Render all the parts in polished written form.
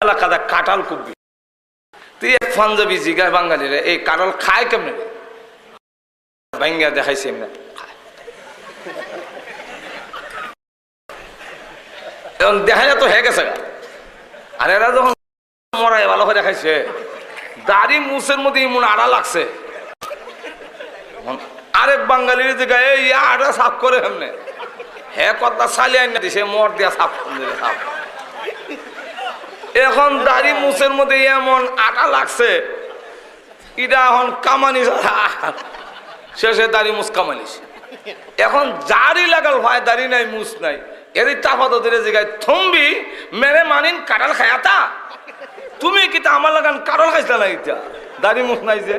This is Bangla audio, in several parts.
এলাকাতে কাঁঠাল খুব বেশি। তুই এক পাঞ্জাবি জিগায় বাঙালিরা এই কাঁঠাল খায় কেমনে, ভাঙ্গা দেখাইছে এমনি এখন দেখা যায় তো হয়ে গেছে। আর এরা যখন মরাই ভালো করে দেখাইছে, দাড়ি মুছের মধ্যে এমন আড়া লাগছে, আরেক বাঙালির জায়গায় এই আড়া সাফ করে এমনি হ্যাঁ কথা চালিয়ে আইনা দিছে মর দিয়া সাফ সাফ। এখন দাড়ি মুছের মধ্যে এমন আটা লাগছে, এটা এখন কামানি শেষে দাড়ি মুছ কামানিছে। এখন জারি লাগাল ভাই, দাড়ি নাই মুছ নাই, এর টাফা তো ধীরে জায়গায় থম্বি মেরে মানিন কাঁঠাল খায়াতা, তুমি কিতা আমার লাগান কাঁঠাল খাইছিলা না, ইটা দাড়ি মুছ নাই যে।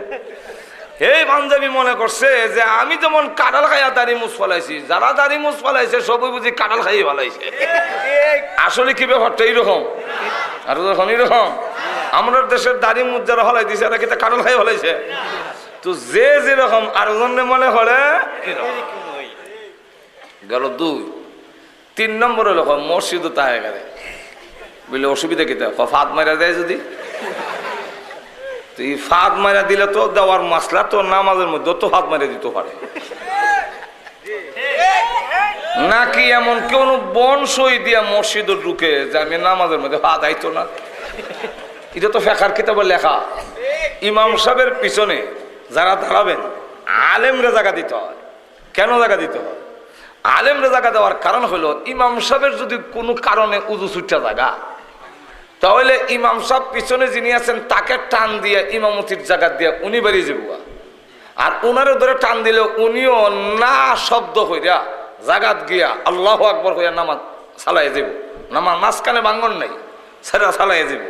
এই পাঞ্জাবি মনে করছে যে আমি যেমন কাঁঠাল খাইয়া দাড়ি মুছ ফলাইছি, যারা দাড়ি মুছ ফলাইছে সবই বুঝি কাঁঠাল খাইয়ে ফলাইছে। আসলে কি ব্যাপারটা এইরকম, আর যখন এরকম আমাদের দেশের দাড়ি মুছ যারা ফলাই দিছে এরা কি কাঁঠাল খাইয়ে ফলাইছে। তো যে যেরকম আর জন্য মনে করে গেল। 2 3 নম্বর হলো মসজিদ তাহে গেলে বলে অসুবিধা কি ফাঁদ মারা দেয় যদি, তুই ফাঁদ মারা দিলে তো দেওয়ার মাসলা তো নামাজের মধ্যে তো ফাঁদ মারা দিতে পারে নাকি এমন কোন বন সই দিয়া মসজিদে ঢুকে যে আমি নামাজের মধ্যে ফাঁদ আইতো না। এটা তো ফেকার কিতাবে লেখা। ইমাম সাহেবের পিছনে যারা দাঁড়াবেন আলেমরে জায়গা দিতে হয়। কেন জায়গা দিতে হয়? আলেমরে জায়গা দেওয়ার কারণ হলো ইমাম সাহেবের যদি কোনো কারণে উজু ছুটটা জায়গা, তাহলে ইমাম সাহেব পিছনে যিনি আছেন তাকে টান দিয়ে ইমামতির জায়গা দিয়ে উনি বেরিয়ে যাব, আর উনারে ধরে টান দিলে উনিও না শব্দ হইয়া জাগাত গিয়া আল্লাহু আকবার হইয়া নামাজ চালাই যাব, নামাজ মাঝখানে ভাঙন নাই, সেটা চালাই যাব।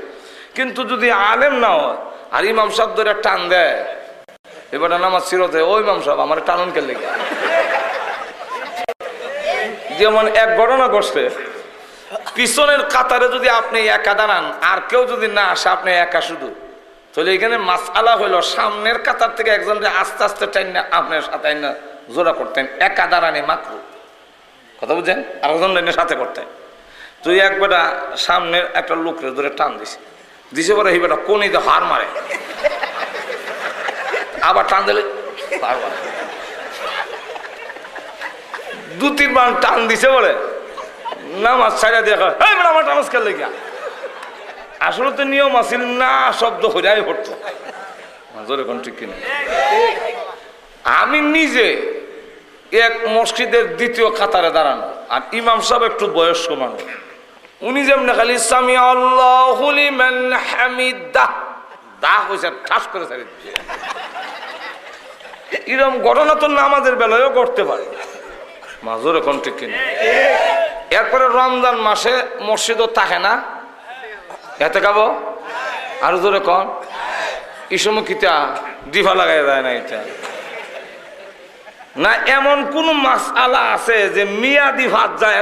কিন্তু যদি আলেম না হয় আর ইমাম সাহেব ধরে টান দেয়, এবার নামাজ ছিরতে ওই ইমাম সাহেব আমার টানুন কে লেগে। যেমন এক ঘটনা ঘটছে, পিছনের কাতারে যদি আপনি একা দাঁড়ান আর কেউ যদি না আসে, আপনি একা শুধু, তাহলে এখানে মাসআলা হইলো সামনের কাতার থেকে একজনকে আস্তে আস্তে টাইন না আপনার সাথে না জোড়া করতেন, একা দাঁড়ানি মাকরু, কথা বুঝছেন, আরেকজন সাথে করতেন। তুই একবেটা সামনের একটা লোকরে ধরে টান দিছে পরে এই বেটা কোন হার মারে, আবার টান দিলে 2-3 বার টান দিছে বলে নামাজ ছাড়া দিয়ে আমার নামাজ খেলে গিয়া। আসলে তো নিয়ম আছিল না শব্দ হইয়াই পড়তো, এখন ঠিক কিনা। আমি নিজে এক মসজিদের 2য় কাতারে দাঁড়ানো, আর ইমাম সাহেব একটু বয়স্ক মানুষ, উনি যেমন খালি সামি আল্লাহু লিমান হামিদাহ দাহ হইছে ঠাস করে ছাড়ি দিচ্ছে। এরকম ঘটনা তো নামাজের বেলায়ও করতে পারে, মাজুর এখন ঠিক কিনা। এরপরে রমজান মাসে মসজিদও থাকে না, এতে খাবো আর জোরে কন এই সময় কিতা ডিফা লাগাই যায় না, এটা না এমন কোন মাসআলা আছে যে মিয়াদি ভাত যায়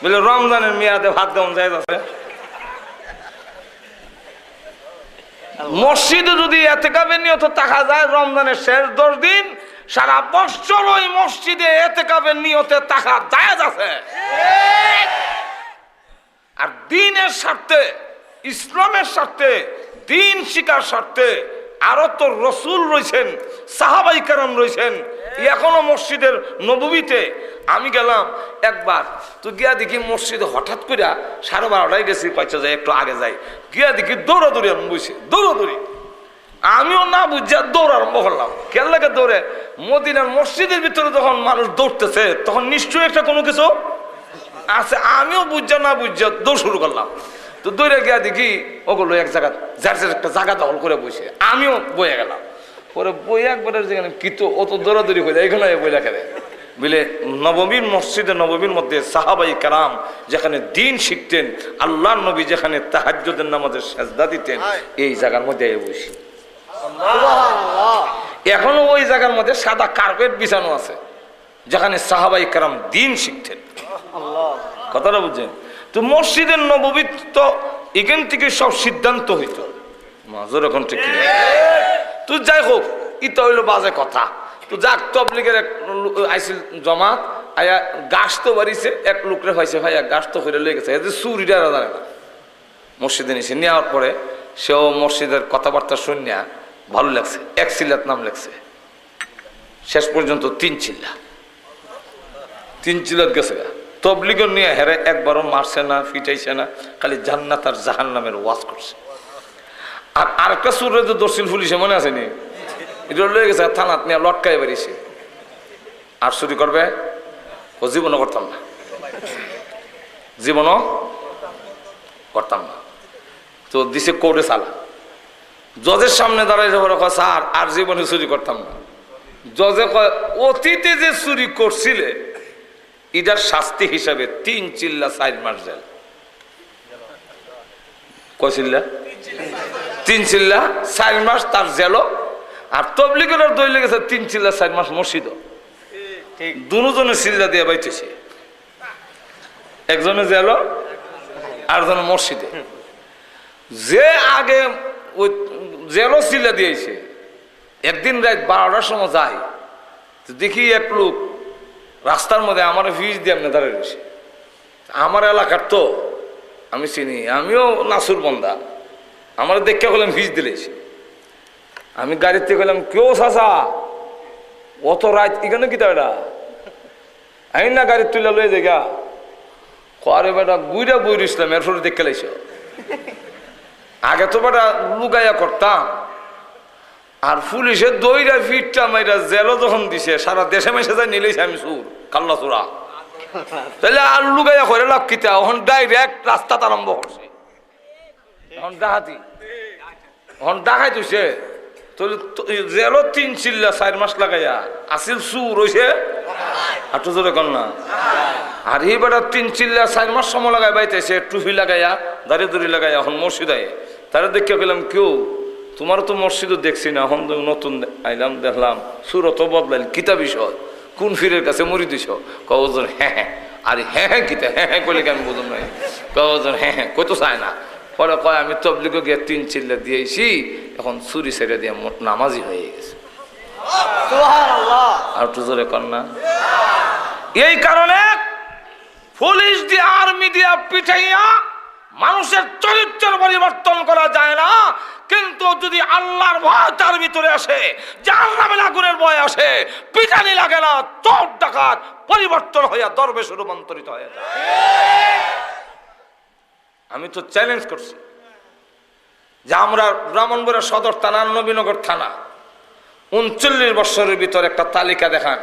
বলে রমজানের মেয়াদে ভাত দেওয়া যায় আছে। মসজিদে যদি এতেকাবের নিয়ত থাকা যায় রমজানের শেষ 10 দিন, সারা বছর ওই মসজিদে এতেকাবের নিয়তে থাকা জায়েজ আছে। আর দ্বীনের স্বার্থে, ইসলামের স্বার্থে, দ্বীন শিকার স্বার্থে আরো তো রসুল রয়েছেন, সাহাবাই কেরাম রয়েছেন। এখনো মসজিদের নববীতে আমি গেলাম একবার, তো গিয়া দেখি মসজিদে হঠাৎ করে 12:30 গেছি, কয়েছে যাই একটু আগে যাই, গিয়া দেখি দৌড়াদৌড়ি আরম্ভ হয়েছে, দৌড়াদৌড়ি। আমিও না বুঝা দৌড় আরম্ভ করলাম। কেন লাগে দৌড়ে? মদিনার মসজিদের ভিতরে যখন মানুষ দৌড়তেছে তখন নিশ্চয়ই একটা কোনো কিছু আছে। আমিও বুঝা না বুঝা দৌড় শুরু করলাম। তো দৌড়ে গিয়া দেখি ওগুলো এক জায়গা যার একটা জায়গা দখল করে বসে, আমিও বয়ে গেলাম। পরে বই একবারের যেখানে কিন্তু অত দৌড়াদৌড়ি হয়ে যায়, এখানে বই লেখা দেয় বলে নববীর মসজিদে নববীর মধ্যে সাহাবাই কেরাম যেখানে দ্বীন শিখতেন, আল্লাহর নবী যেখানে তাহাজ্জুদের নামাজে সেজদা দিতেন, এই জায়গার মধ্যে বসি। এখনো ওই জায়গার মধ্যে সাদা কার্পেট বিছানো আছে যেখানে সাহাবাই কেরাম দ্বীন শিখতেন। কথাটা বুঝছেন? তো মসজিদের নববী তো এখান থেকে সব সিদ্ধান্ত হইতো, মাজুর এখন ঠিক। তো যাই হোক, ইটা হইলো বাজে কথা। তো যাক, তবলিগের এক আইসিল জমাত আয়া গাছ তো বাড়িছে, এক লোকরে হয়েছে ভাইয়া গাছ তো করে লয়ে গেছে, চুরিটা জানে না, মসজিদে নিয়েছে, নেওয়ার পরে সেও মসজিদের কথাবার্তা শুনিয়া ভালো লাগছে, এক চিল্লাত নাম লেগছে, শেষ পর্যন্ত 3 চিল্লা, 3 চিল্লাত গেছে। তবলিগের নিয়ে হেরে একবারও মারছে না, ফিটাইছে না, খালি জান্নাত আর জাহান্নামের ওয়াজ করছে। আর আরেকটা সুরে যে দর্শিল পুলিশে মনে আছে নি, এটা লয়ে গেছে থানাত নিয়ে লটকাই বেরিয়েছে। আর চুরি করবে ও জীবনও করতাম না, জীবনও করতাম না। তো দিছে কোর্টে চালা, জজের সামনে দাঁড়াই যাবার কয় স্যার আর জীবনে চুরি করতাম না। জজে কয় অতীতে যে চুরি করছিলে এটার শাস্তি হিসাবে 3 চিল্লা 4 মাস জেল। কয় চিল্লা? 3 চিল্লা 4 মাস তার জেল। আর তবলিগের দইলে গেছে 3 চিল্লা 4 মাস মসজিদ। দুজনে চিল্লা দিয়ে বাইতেছে, একজনে জেল আর জনে মসজিদে। যে আগে ওই জেলও চিল্লা দিয়েছে, একদিন রাত 12টার সময় যাই, দেখি এক লোক রাস্তার মধ্যে আমার ফিস দিয়ে এমনি দাঁড়িয়ে রয়েছে। আমার এলাকার তো আমি চিনি, আমিও নাসুর বন্দা, আমার দেখে বললাম ফিস দিলেছি। আমি গাড়িতে গেলাম, কেউ চাচা অত রাত এখানে কি এটা আইন না গাড়ি তুলে লয়ে জায়গা করে বেটা বুইরা বই ইসলাম এরপরে দেখে লাইছ। আগে তো বেটা লুগাইয়া করতাম, আর পুলিশের দইরা ফিটটা মাইরা জেলও যখন দিছে, সারা দেশে মেসে যায় নিলেছে আমি সুর কাল্লা চোরা, তাহলে আর লুগাইয়া করে লাভ কিতা। এখন ডাইরেক্ট রাস্তা আরম্ভ করছে, এখন ডাহাতি, এখন ডাকাই তুইছে। জেলও 3 চিল্লা 4 মাস লাগাইয়া আসিল সুর হয়েছে আটু জোরে কর না। আর এই বেটা 3 চিল্লা 4 মাস সময় লাগাই বাইতেছে, টুপি লাগাইয়া দাঁড়িয়ে দড়ি লাগাইয়া এখন মসজিদে। তারা দেখে গেলাম কেউ তোমার তো মসজিদও দেখছি না, এখন নতুন আইলাম দেখলাম সুরত বদলাইল, কিতা বিষয় কোন ফিরের কাছে মরি দিছ? কজন হ্যাঁ হ্যাঁ, আরে হ্যাঁ হ্যাঁ কিতা হ্যাঁ হ্যাঁ করলে আমি বুঝুন নাই, কজন হ্যাঁ হ্যাঁ কই তো চায় না। পরে কয় আমি তবলিগে গিয়ে 3 চিল্লা দিয়েছি, এখন চুরি ছেড়ে দিয়ে নামাজি হয়ে গেছে। আর তো জোরে কর না। এই কারণে পুলিশ দিয়ে আর্মি দিয়া পিঠাইয়া মানুষের চরিত্রের পরিবর্তন করা যায় না, কিন্তু যদি আল্লাহর ভয় তার ভিতরে আসে, জাহান্নামের আগুনের ভয় আসে, পিটানি লাগে না, চোর ডাকাত পরিবর্তন হইয়া দরবেশে রূপান্তরিত হয়ে যায়। আমি তো চ্যালেঞ্জ করছি যে আমরা ব্রাহ্মণবাড়িয়া সদর থানা, নবীনগর থানা 39 বছরের ভিতর একটা তালিকা দেখান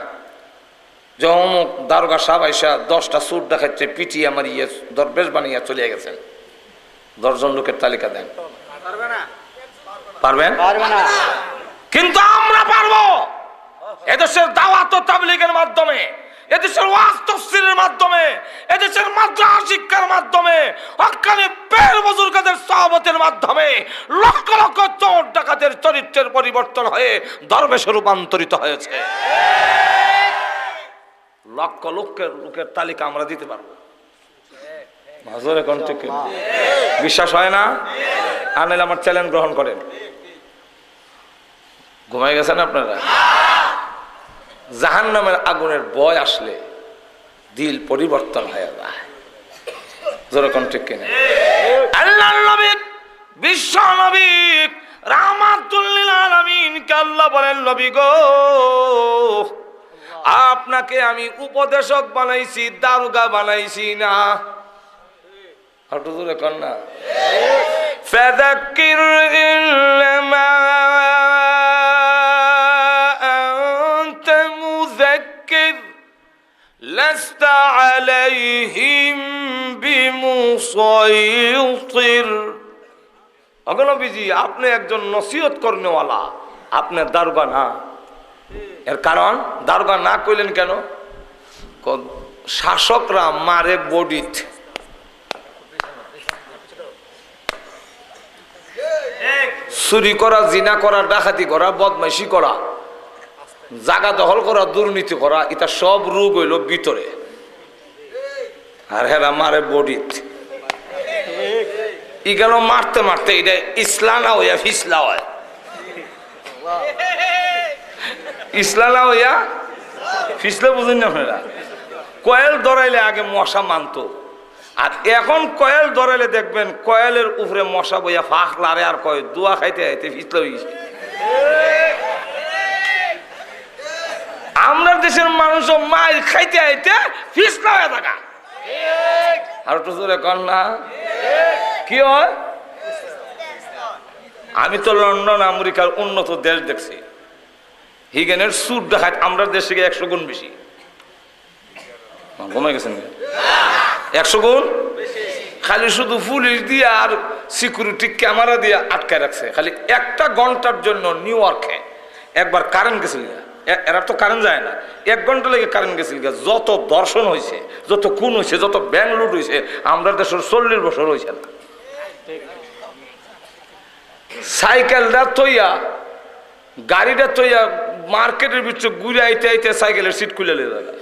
যে অমুক দারোগা সাহেব আইসা 10টা চোর দেখাচ্ছে, পিটিয়ে আমার দরবেশ বানিয়ে চলে গেছেন। 10 জন লোকের তালিকা দেন, পারবেন? কিন্তু আমরা পারবো। এদেশের দাওয়াত ও তাবলীগের মাধ্যমে, এদেশের ওয়াজ তাফসীরের মাধ্যমে, এদেশের মাদ্রাসা শিক্ষার মাধ্যমে, হক্কানি পীর বুজুর্গদের সহবতের মাধ্যমে লক্ষ লক্ষ চোর ডাকাতের চরিত্রের পরিবর্তন হয়ে দরবেশে রূপান্তরিত হয়েছে। লক্ষ লোকের তালিকা আমরা দিতে পারবো। বিশ্বাস হয় না? আনাইলে আমার চ্যালেঞ্জ গ্রহণ করেন। ঘুমাই গেছেন আপনারা? জাহান্নামের আগুনের ভয় আসলে দিল পরিবর্তন হয়ে যায়। যেরকম ঠিক কিনা? আল্লাহর নবী, বিশ্ব নবী রাহমাতুল লিল আলামিন কে আল্লাহ বলেন, নবী গো আপনাকে আমি উপদেশক বানাইছি, দারোগা বানাইছি না। হাঁটু জোরে কর না। ফাযাক্কির ইল্লামা আনতা মুযাক্কির লাস্তা আলাইহিম বিমুসাইতির। ওগো নবীজি, আপনি একজন নসিহত করনেওয়ালা, আপনি দারোগা না। এর কারণ দারোগা না কইলেন কেন? শাসকরা মারে বডিত, চুরি করা, জিনা করা, ডাকাতি করা, বদমাইশি করা, জায়গা দখল করা, দুর্নীতি করা, এটা সব রোগ হইল ভিতরে, আর হেরা মারে বডিত। ই গেল মারতে মারতে এটা ইসলানা হইয়া ফিসলা হয়, ইসলানা হইয়া ফিসলে বুঝেন না আপনারা? কয়েল ধরাইলে আগে মশা মানত, আর এখন কয়েল ধরাইলে দেখবেন কয়েলের উপরে মশা বইয়া ফাঁক লারে আর কয় দুয়া খাইতে খাইতে ফিসল হইছে। আমরা দেশের মানুষ মায়ের খাইতে খাইতে ফিসলা হয়ে থাকা। আর একটু জোরে কর না, কি হয়? আমি তো লন্ডন আমেরিকার উন্নত দেশ দেখছি, হিগেনের সুর দেখায় আমরা দেশ থেকে 100 গুণ বেশি। ঘুমাই গেছেন 100 গুণ, খালি শুধু পুলিশ দিয়ে আর সিকিউরিটি ক্যামেরা দিয়ে আটকায় রাখছে। খালি 1 ঘন্টার জন্য নিউ ইয়র্কে একবার কারেন্ট গেছিল, এরা তো কারেন্ট যায় না, 1 ঘন্টা লেগে কারেন্ট গেছিল। যত দর্শন হয়েছে, যত খুন হয়েছে, যত ব্যাংক লুট হয়েছে, আমরা দেশের 40 বছর হয়েছে না। সাইকেলটা তৈয়া, গাড়িটা তৈয়া মার্কেটের ভিতরে ঘুরে আইতে আইতে সাইকেলের সিট খুলে লেগে যায়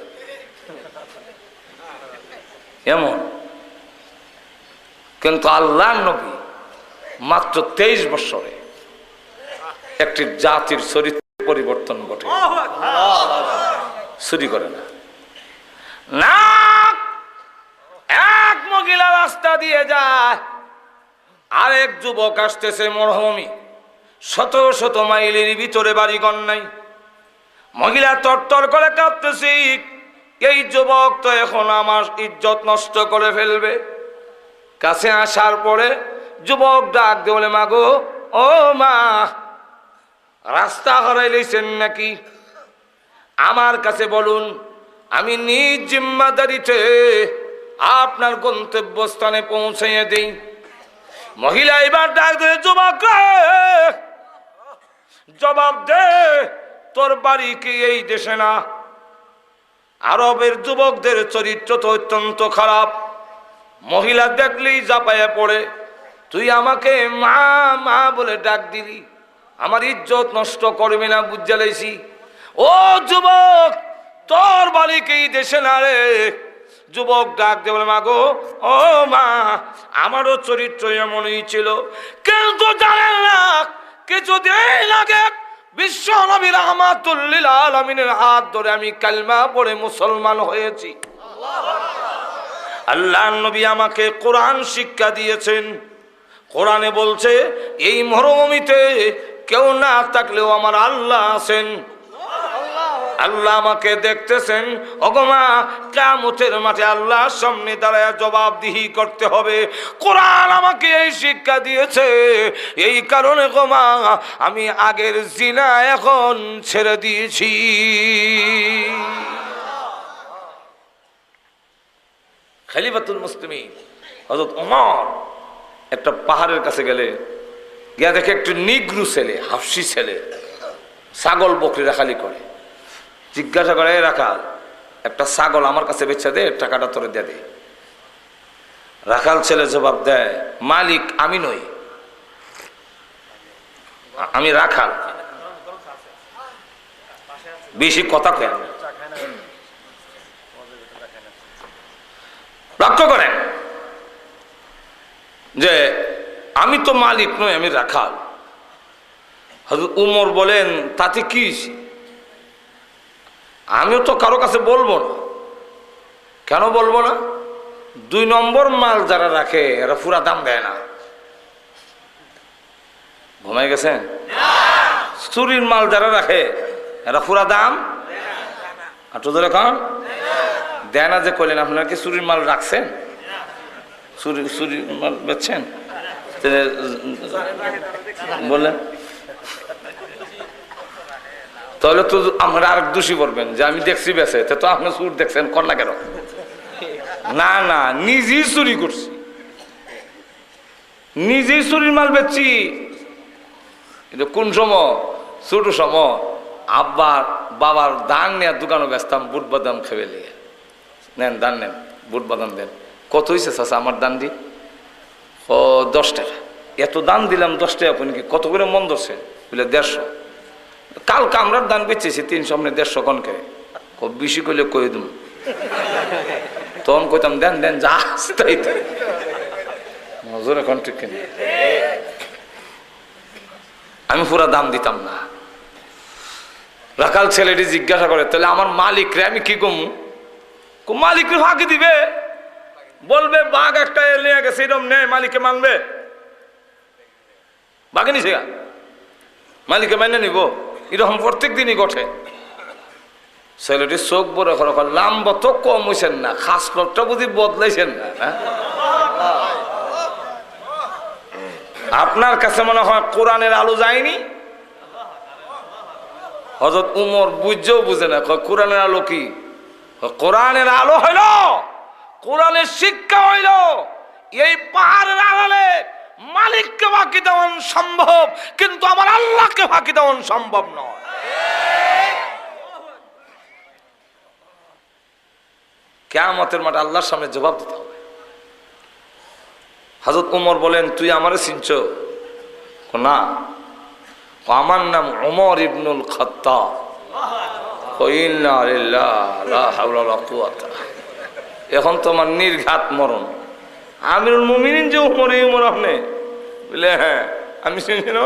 এমন। কিন্তু আল্লাহর নবী মাত্র 23 বছরে একটি জাতির চরিত্র পরিবর্তন ঘটে। চুরি করে না। না, এক মহিলা রাস্তা দিয়ে যায়, আরেক যুবক আসতেছে মরহমি, শত শত মাইলের ভিতরে বাড়িঘর নাই। মহিলা তরতর করে কাঁপতেছি, এই যুবক তো এখন আমার ইজ্জত নষ্ট করে ফেলবে। কাছে আসার পরে যুবক ডাক দিয়ে বলে, মা গো, ও মা, রাস্তা হারাই লইছেন নাকি? আমার কাছে বলুন, আমি নিজ জিম্মাদারিতে আপনার গন্তব্যস্থানে পৌঁছাইয়ে দিই। মহিলা এবার ডাক দিয়ে, যুবক জবাব দে, তোর বাড়ি কি এই দেশে না? আরবের যুবকদের চরিত্র তো অত্যন্ত খারাপ। মহিলা দেখলেই জাপাইয়া পড়ে, তুই আমাকে মা মা বলে ডাক দিলি, আমার ইজ্জত নষ্ট করবি না, বুঝা লাইছি। ও যুবক, তোর বাড়ি কি এই দেশে না রে? যুবক ডাক দিয়ে বলে, মা গো, ও মা, আমারও চরিত্র এমনই ছিল, কিন্তু জানেন না, কিছুদিন আগে বিশ্ব নবী রাহমাতুল লিল আলামিনের হাত ধরে আমি কালিমা পড়ে মুসলমান হয়েছি। আল্লাহর নবী আমাকে কোরআন শিক্ষা দিয়েছেন। কোরআনে বলছে, এই মরুভূমিতে কেউ না থাকলেও আমার আল্লাহ আছেন। আল্লাহ আমাকে দেখতেছেন। ওগো মা, কিয়ামতের মাঠে আল্লাহর সামনে দাঁড়ায় জবাবদিহি করতে হবে। কোরআন আমাকে এই শিক্ষা দিয়েছে। এই কারণে গো মা, আমি আগের জিনা এখন ছেড়ে দিয়েছি। খলিফাতুল মুসলিমিন হযরত ওমর একটা পাহাড়ের কাছে গেলে, গিয়া দেখে একটু নিগ্রু ছেলে, হাফসি ছেলে, ছাগল বকরি রাখালি করে। জিজ্ঞাসা করে, রাখাল, একটা ছাগল আমার কাছে বেচা দে, টাকাটা তোরে দিয়ে দে। রাখাল ছেলে জবাব দেয়, মালিক আমি নই, আমি রাখাল। বেশি কথা কয়। লক্ষ্য করেন যে আমি তো মালিক নই, আমি রাখাল। হযরত উমর বলেন, তাতে কি? আমিও তো কারো কাছে বলবো না। কেন বলবো না? 2 নম্বর মাল যারা রাখে এরা পুরা দাম দেয় না। ঘুমাই গেছেন? চুরির মাল যারা রাখে এরা পুরা দাম আর তো এখন দেয় না। যে কইলেন, আপনারা কি চুরির মাল রাখছেন? চুরির মাল বেচছেন? বললেন তাহলে তো আমরা আর দোষী করবেন যে আমি দেখছি বেছে, তো আপনি চুর দেখছেন, কর না কেন? না না, নিজেই চুরি করছি, নিজেই চুরির মাল বেচছি। কিন্তু কোন সময়? ছোট সময় আব্বার বাবার দান নিয়ে দোকানে বেচতাম, বুট বাদাম খেয়ে নিয়ে। নেন দান, নেন, বুট বাদাম দেন। কত হয়েছে চাচা আমার দান দি? ও 10 টাকা। এত দান দিলাম 10 টাকা, আপনি কি কত করে মন ধরছে? বলে 150। কালকে আমরা দান বেচেছি 300, আপনি 150 কন কে? খুব বেশি করলে কই দিম। তখন কইতাম, দেন দেন, যা তাই তো নজর এখন ঠিক কিনা। আমি পুরা দাম দিতাম না। রাখাল ছেলেটি জিজ্ঞাসা করে, তাহলে আমার মালিক রে আমি কি কমু? মালিক রে ফাঁকি দিবে? বলবে বাঘ একটা নিয়ে গেছে, এরকম নেই, মালিকে মানবে? বাঘে নিছে মালিকে মেনে নিব? এরকম প্রত্যেক দিনই ঘটে। ছেলেটি চোখ বড় করে লাম্বা তো কম হয়েছেন না, খাস লোকটা বুঝি বদলাইছেন না। আপনার কাছে মনে হয় কোরআনের আলো যায়নি? হযরত উমর বুঝছেও বুঝে না, কোরআনের আলো কি? কোরআনের আলো হইল, কোরআনের শিক্ষা হইল এই পাহাড়ের আড়ালে মালিককে ফাঁকি দেওয়ান সম্ভব, কিন্তু আমার আল্লাহকে ফাঁকি দেওয়ান সম্ভব নয়। কিয়ামতের মাঠে আল্লাহর সামনে জবাব দিতে হবে। হযরত উমর বলেন, তুই আমারে চিনছ? না। আমার নাম উমর ইবনুল খাত্তাব। এখন তো আমার নির্ঘাত মরণ। আমিরুল মুমিনিন যে উমর, এই উমর আপনি বলে? হ্যাঁ আমি চিনি না।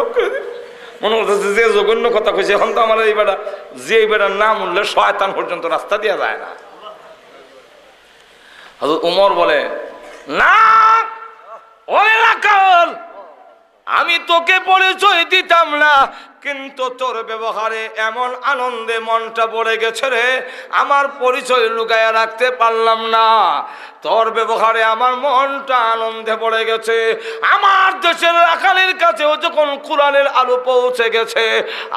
মনে করতেছে যে জঘন্য কথা কইছে। এখন তো আমার এই বেটা, যে বেটার নাম উঠলে শয়তান পর্যন্ত রাস্তা দিয়া যায় না। হযরত উমর বলে, না ওই রাখাল, আমি তোকে পরিচয় দিতাম না, কিন্তু তোর ব্যবহারে এমন আনন্দে মনটা ভরে গেছে রে, আমার পরিচয় লুকায়া রাখতে পারলাম না। তোর ব্যবহারে আমার মনটা আনন্দে ভরে গেছে। আমার দেশের রাখালের কাছেও যখন কোরআনের আলো পৌঁছে গেছে,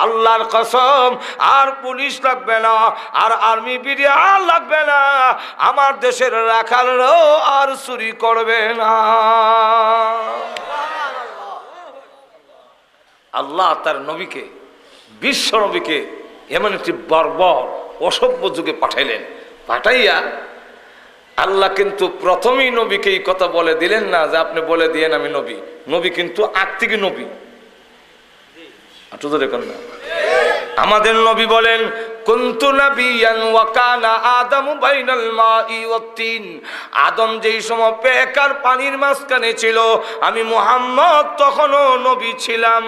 আল্লাহর কসম আর পুলিশ লাগবে না, আর আর্মি বিডিআর লাগবে না, আমার দেশের রাখালরাও আর চুরি করবে না। আল্লাহ তার নবীকে, বিশ্ব নবীকে এমন একটি বর্বর অসভ্য যুগে পাঠাইলেন। পাঠাইয়া আল্লাহ কিন্তু প্রথমেই নবীকে এই কথা বলে দিলেন না যে আপনি বলে দিয়েন আমি নবী। নবী কিন্তু আগ থেকে নবী। দেখুন না, আমাদের নবী বলেন, কুনতু নাবিয়ান ওয়া কানা আদামু বাইনাল মাই ওয়াত তিন। আদম যেই সময় পেকার পানির মাঝখানে ছিল, আমি মুহাম্মদ তখনও নবী ছিলাম।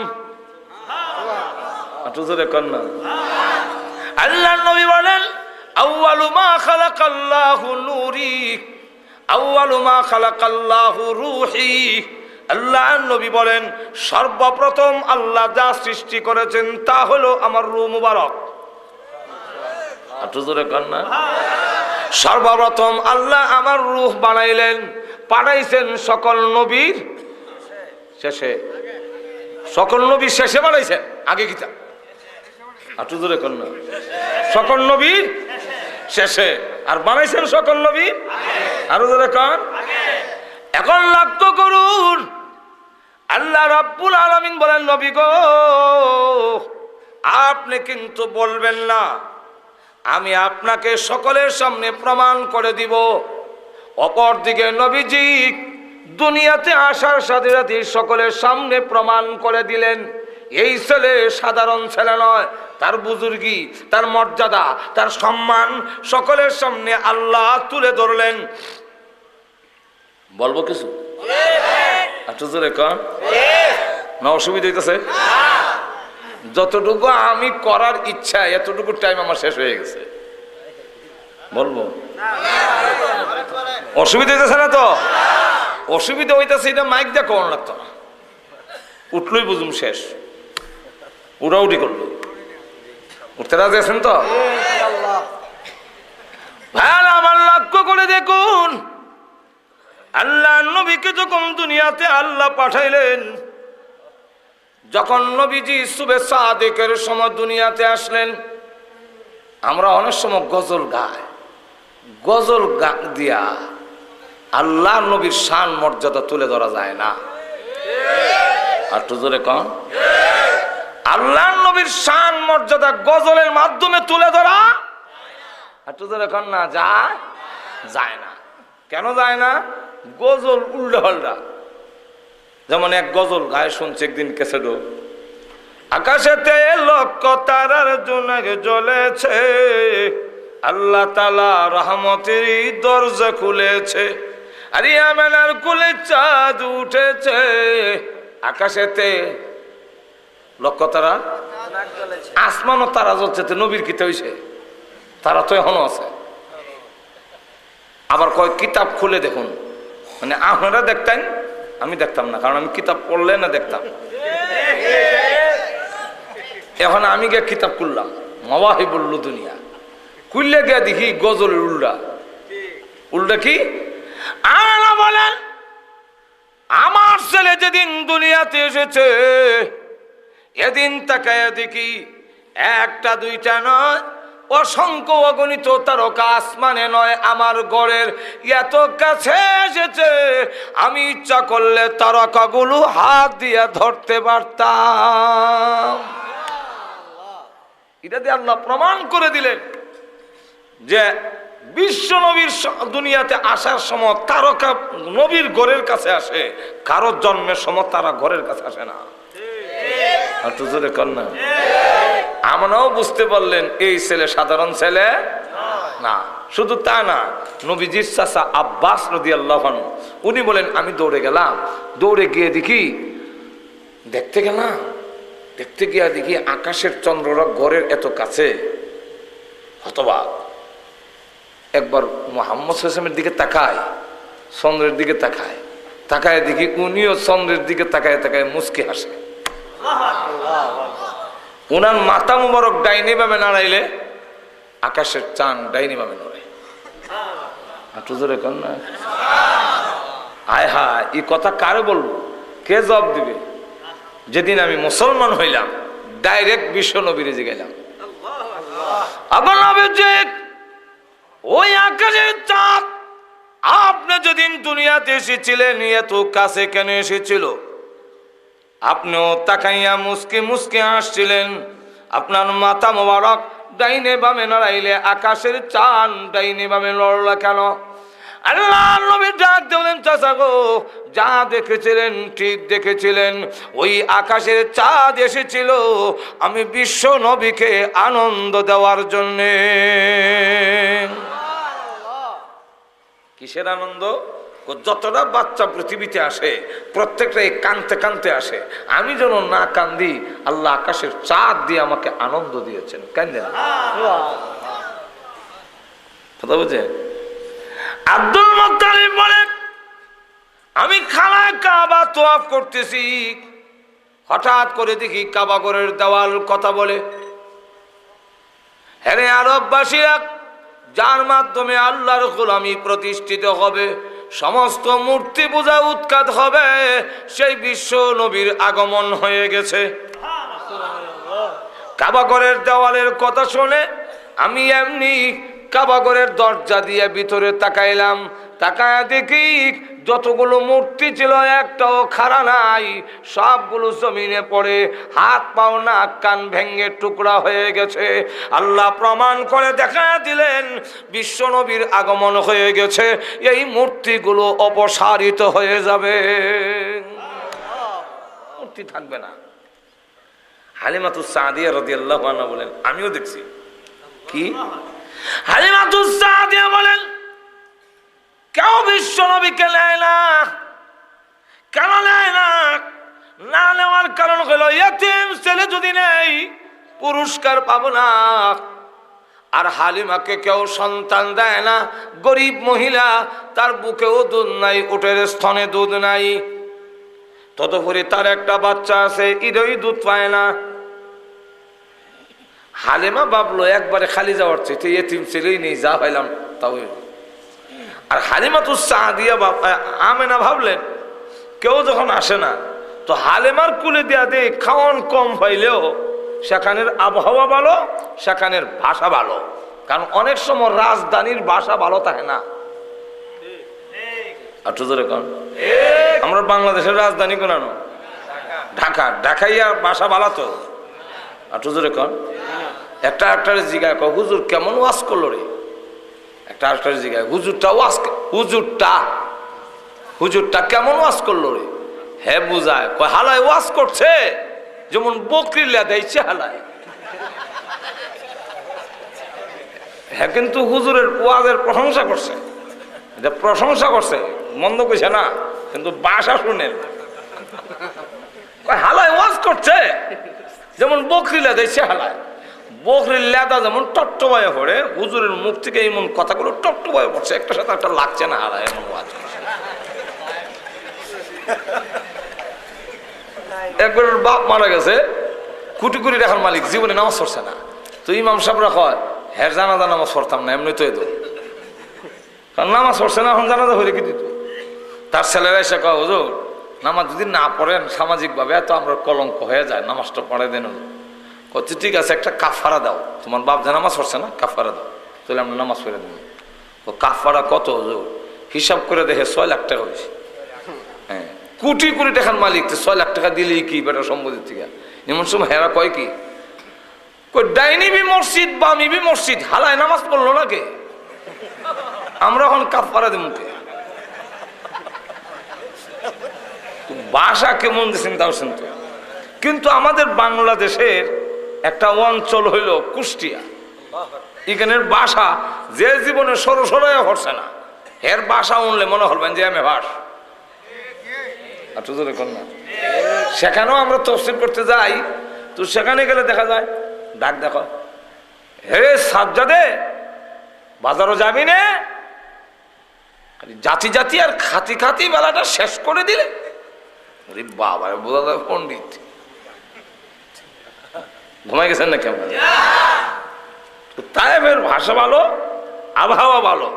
আল্লাহর নবী বলেন, আউয়ালু মা খালাকাল্লাহু নূরি, আউয়ালু মা খালাকাল্লাহু রূহি। আল্লাহর নবী বলেন, সর্বপ্রথম আল্লাহ যা সৃষ্টি করেছেন তা হলো আমার রূহ মুবারক। সর্বপ্রথম আল্লাহ আমার রূহ বানাইলেন, পাঠাইছেন সকল নবীর শেষে। সকল নবী শেষে বানাইছেন, আগে কি? সকল নবীর শেষে, আর বানাইছেন সকল নবী আরো জোরে কন। এখন লক্ষ্য করুন, আল্লাহ রাব্বুল আলামিন বলেন, নবী গো আপনি কিন্তু বলবেন না, আমি আপনাকে সকলের সামনে প্রমাণ করে দিব। অপরদিকে নবীজি দুনিয়াতে আসার সাথে সাথে সকলের সামনে প্রমাণ করে দিলেন, এই ছেলে সাধারণ ছেলে নয়, তার বুজুর্গি, তার মর্যাদা, তার সম্মান সকলের সামনে আল্লাহ তুলে ধরলেন। বলবো কিছু? না অসুবিধা হইতেছে? যতটুকু আমি করার ইচ্ছা, এতটুকু টাইম আমার শেষ হয়ে গেছে। বলবো? অসুবিধা হইতেছে না তো? অসুবিধা হইতেছে এটা মাইক দিয়ে কোন লাগতো না, উঠলই বুঝুম শেষ। উড়াউটি করলো, উঠতে রাজি আছেন তো? ভাই আমার লক্ষ্য করে দেখুন, আল্লাহ নবীকে যখন দুনিয়াতে আল্লাহ পাঠাইলেন, যখন নবীজি সুবে সাদেকের সময় দুনিয়াতে আসলেন, আমরা অনেক সময় গজল গাই, গজল দিয়া আল্লাহ নবীর শান মর্যাদা তুলে ধরা যায় না। আর তো জোরে কন, আল্লাহ নবীর শান মর্যাদা গজলের মাধ্যমে তুলে ধরা, আর তো জোরে কন না, যায় যায় না। কেন যায় না? গজল উল্টা পাল্টা। যেমন এক গজল গায়ে শুনছে একদিন কেসেডো, আকাশেতে লক্ষ তারার জোনাক জ্বলেছে, আল্লাহ তাআলা রহমতের দরজা খুলেছে, আর ইয়ামানের কুলে চাঁদ উঠেছে। আকাশেতে লক্ষ তারা, আসমানও তারা জ্বলছে, নবীর কিতা হইছে? তারা তো এখনো আছে। আবার কয় কিতাব খুলে দেখুন, মানে আপনারা দেখতেন, আমি দেখতাম না, কারণ আমি কিতাব পড়লে না দেখতাম। এখন আমি গিয়ে কিতাব খুললাম মাওয়াহিবুল লুদুনিয়া, খুললে গিয়ে দেখি গজলের উল্টা কি আল্লাহ বলেন, আমার ছেলে যেদিন দুনিয়াতে এসেছে এদিন তাকায় দেখি একটা দুইটা নয়, অসংখ্য অগণিত তারকা আসমানে নয় আমার ঘরের এত কাছে এসেছে, আমি ইচ্ছা করলে তারকাগুলো হাত দিয়ে ধরতে পারতাম। এটা দিয়ে আল্লাহ প্রমাণ করে দিলেন যে বিশ্ব নবীর দুনিয়াতে আসার সময় তারকা নবীর ঘরের কাছে আসে, কারোর জন্মের সময় তারা ঘরের কাছে আসে না। আমরাও বুঝতে পারলেন এই ছেলে সাধারণ ছেলে না। শুধু তা না, নবীজির চাচা আব্বাস রাদিয়াল্লাহু আনহু উনি বলেন, আমি দৌড়ে গেলাম, দৌড়ে গিয়ে দেখি, দেখতে গেলাম, দেখতে গিয়ে দেখি আকাশের চন্দ্ররা ঘরের এত কাছে। হতবাক, একবার মুহাম্মদ সাল্লাল্লাহু আলাইহি ওয়াসাল্লামের দিকে তাকায়, চন্দ্রের দিকে তাকায়, তাকায় দেখি উনিও চন্দ্রের দিকে তাকায় তাকায় মুচকি হাসে। উনার মাথা মুবারক ডাইনি ভাবে নাড়াইলে আকাশের চাঁদ ডাইনি ভাবে নড়ে। আয় হায়, এই কথা কারে বলবো, কে জবাব দিবে? যেদিন আমি মুসলমান হইলাম ডাইরেক্ট বিশ্ব নবীরে গেলাম, আবার ওই আকাশের চাঁদ আপনি যেদিন দুনিয়াতে এসেছিলেন এত কাছে কেন এসেছিল? আপনিও তাকাইয়া মুসকে মুসকে আসছিলেন, আপনার মাথা মোবারক ডাইনে বামে নড়াইলে আকাশের চাঁদ ডাইনে বামে লড়লা কেন? আল্লাহ নবী ডাক দিলেন, চাচা গো, যা দেখেছিলেন ঠিক দেখেছিলেন, ওই আকাশের চাঁদ এসেছিল আমি বিশ্ব নবীকে আনন্দ দেওয়ার জন্যে। কিসের আনন্দ? যতটা বাচ্চা পৃথিবীতে আসে প্রত্যেকটাই কানতে কানতে আসে, আমি যেন না কান্দি, আল্লাহ আকাশের চাঁদ দিয়ে আমাকে আনন্দ দিয়েছেন। কান্দেন কথা বুঝে? আব্দুল মুত্তালিব বলেন, আমি খানায় কাবা তওয়াফ করতেছি, হঠাৎ করে দেখি কাবা ঘরের দেওয়াল কথা বলে, হ্যাঁ আরববাসীরা যার মাধ্যমে আল্লাহর গোলামি প্রতিষ্ঠিত হবে, সমস্ত মূর্তি পূজা উৎখাত হবে, সেই বিশ্ব নবীর আগমন হয়ে গেছে। কাবা ঘরের দেওয়ালের কথা শুনে আমি এমনি কাবা ঘরের দরজা দিয়ে ভিতরে তাকাইলাম, তাকায় দেখি যতগুলো মূর্তি ছিল একটাও খাড়া নাই, সবগুলো জমিনে পড়ে হাত পাও নাক কান ভেঙে টুকরা হয়ে গেছে। আল্লাহ প্রমাণ করে দেখা দিলেন বিশ্ব নবীর আগমন হয়ে গেছে, এই মূর্তিগুলো অপসারিত হয়ে যাবে, মূর্তি থাকবে না। হালিমাতুস সাদিয়া রাদিয়াল্লাহু আনহা বলেন, আমিও দেখছি। কি? হালিমাতুস সাদিয়া বলেন, কেউ বিশ্ব নবীকে নেয় না। কেন নেয় না? না নেওয়ার কারণ হলো ইতিম ছেলে যদি নেই পুরস্কার পাবো না। আর হালিমাকে কেউ সন্তান দেয় না, গরিব মহিলা, তার বুকেও দুধ নাই, উটের স্তনে দুধ নাই, ততপরে তার একটা বাচ্চা আছে, ঈদই দুধ পায় না। হালিমা ভাবলো একবারে খালি যাওয়ার চেয়ে এতিম ছেলেই নেই, যা পাইলাম তাও। আর হালিমাতুস সাদিয়া আমেনা ভাবলেন কেউ যখন আসে না তো হালিমার কুলে দেয়া দিয়ে খাওয়ান কম পাইলেও সেখানের আবহাওয়া ভালো, সেখানের ভাষা ভালো, কারণ অনেক সময় রাজধানীর ভাষা ভালো থাকে না। আমরা বাংলাদেশের রাজধানী কোনানো ঢাকা, ঢাকাইয়া ভাষা ভালো তো। আর জোরে কন, একটা একটা জিগায় হুজুর কেমন ওয়াজ করলো রে, একটা আরেকটা জিগায় হুজুরটা কেমন ওয়াজ করলো রে, হ্যাঁ বুঝায় কয় হালায় ওয়াজ করছে যেমন বকরিল্লা দেয়ছে হালায়। হ্যাঁ কিন্তু হুজুরের ওয়াজের প্রশংসা করছে, এটা প্রশংসা করছে, মন্দ কইছে না, কিন্তু ভাষা শুনেন হালায় ওয়াজ করছে যেমন বকরিল্লা দেয়ছে হালায়। বকরির লেদা যেমন টট্টবায়ে পড়ে, হুজুরের মুখ থেকে এমন কথাগুলো টট্টবায়ে পড়ছে, একটা সাথে একটা লাগছে না হালায়, এমন ওয়াজ করছে। একবার ওর বাপ মারা গেছে, কোটি কোটি টাকার মালিক, জীবনে নামাজ পড়ছে না। তো ইমাম সাহেবরা কয় হ্যাঁ জানাজা নামাজ পড়তাম না, এমনি তো এতো, কারণ নামাজ পড়ছে না, এখন জানাজা হয়ে কি দিত। তার ছেলেরা এসে কয় হুজুর নামাজ যদি না পড়েন সামাজিকভাবে এত আমরা কলঙ্ক হয়ে যায়, নামাজটা পড়ে দেন। কচ্ছে ঠিক আছে, একটা কাফারা দাও, তোমার বাপ যে নামাজ পড়ছে না, কাফারা দাও, তাহলে আমরা নামাজ পড়ে দেবো। তো কাফারা কত হুজুর? হিসাব করে দেখে 6 লাখ টাকা হয়েছে। হ্যাঁ, কোটি কোটি টাকার মালিক, 6 লাখ টাকা দিলেই কি বেটা সম্পত্তির থেকে। এমন সময় হেরা কয় কি, ডাইনি বি মসজিদ বামি বি মসজিদ, হালায় নামাজ পড়লো না কে? আমরা এখন কাফারা দেব মুখে। ভাষা কেমন চিন্তা করছেন তো? কিন্তু আমাদের বাংলাদেশের একটা অঞ্চল হইল কুষ্টিয়া, এখানের ভাষা যে জীবনে সরসরাই হচ্ছে না, এর ভাষা উনলে মনে হবেন যে আমি ভাষ। সেখানেও আমরা তফসিল করতে যাই, তো সেখানে গেলে দেখা যায় ডাক দেখো, হে সাজ্জাদে বাজারও যাবি নে, জাতি জাতি আর খাতি খাতি বেলাটা শেষ করে দিলে। বাবা বোঝা যায় পণ্ডিত, ঘুমাই গেছেন না কেমন? তায়েবের ভাষা ভালো, আবহাওয়া ভালো,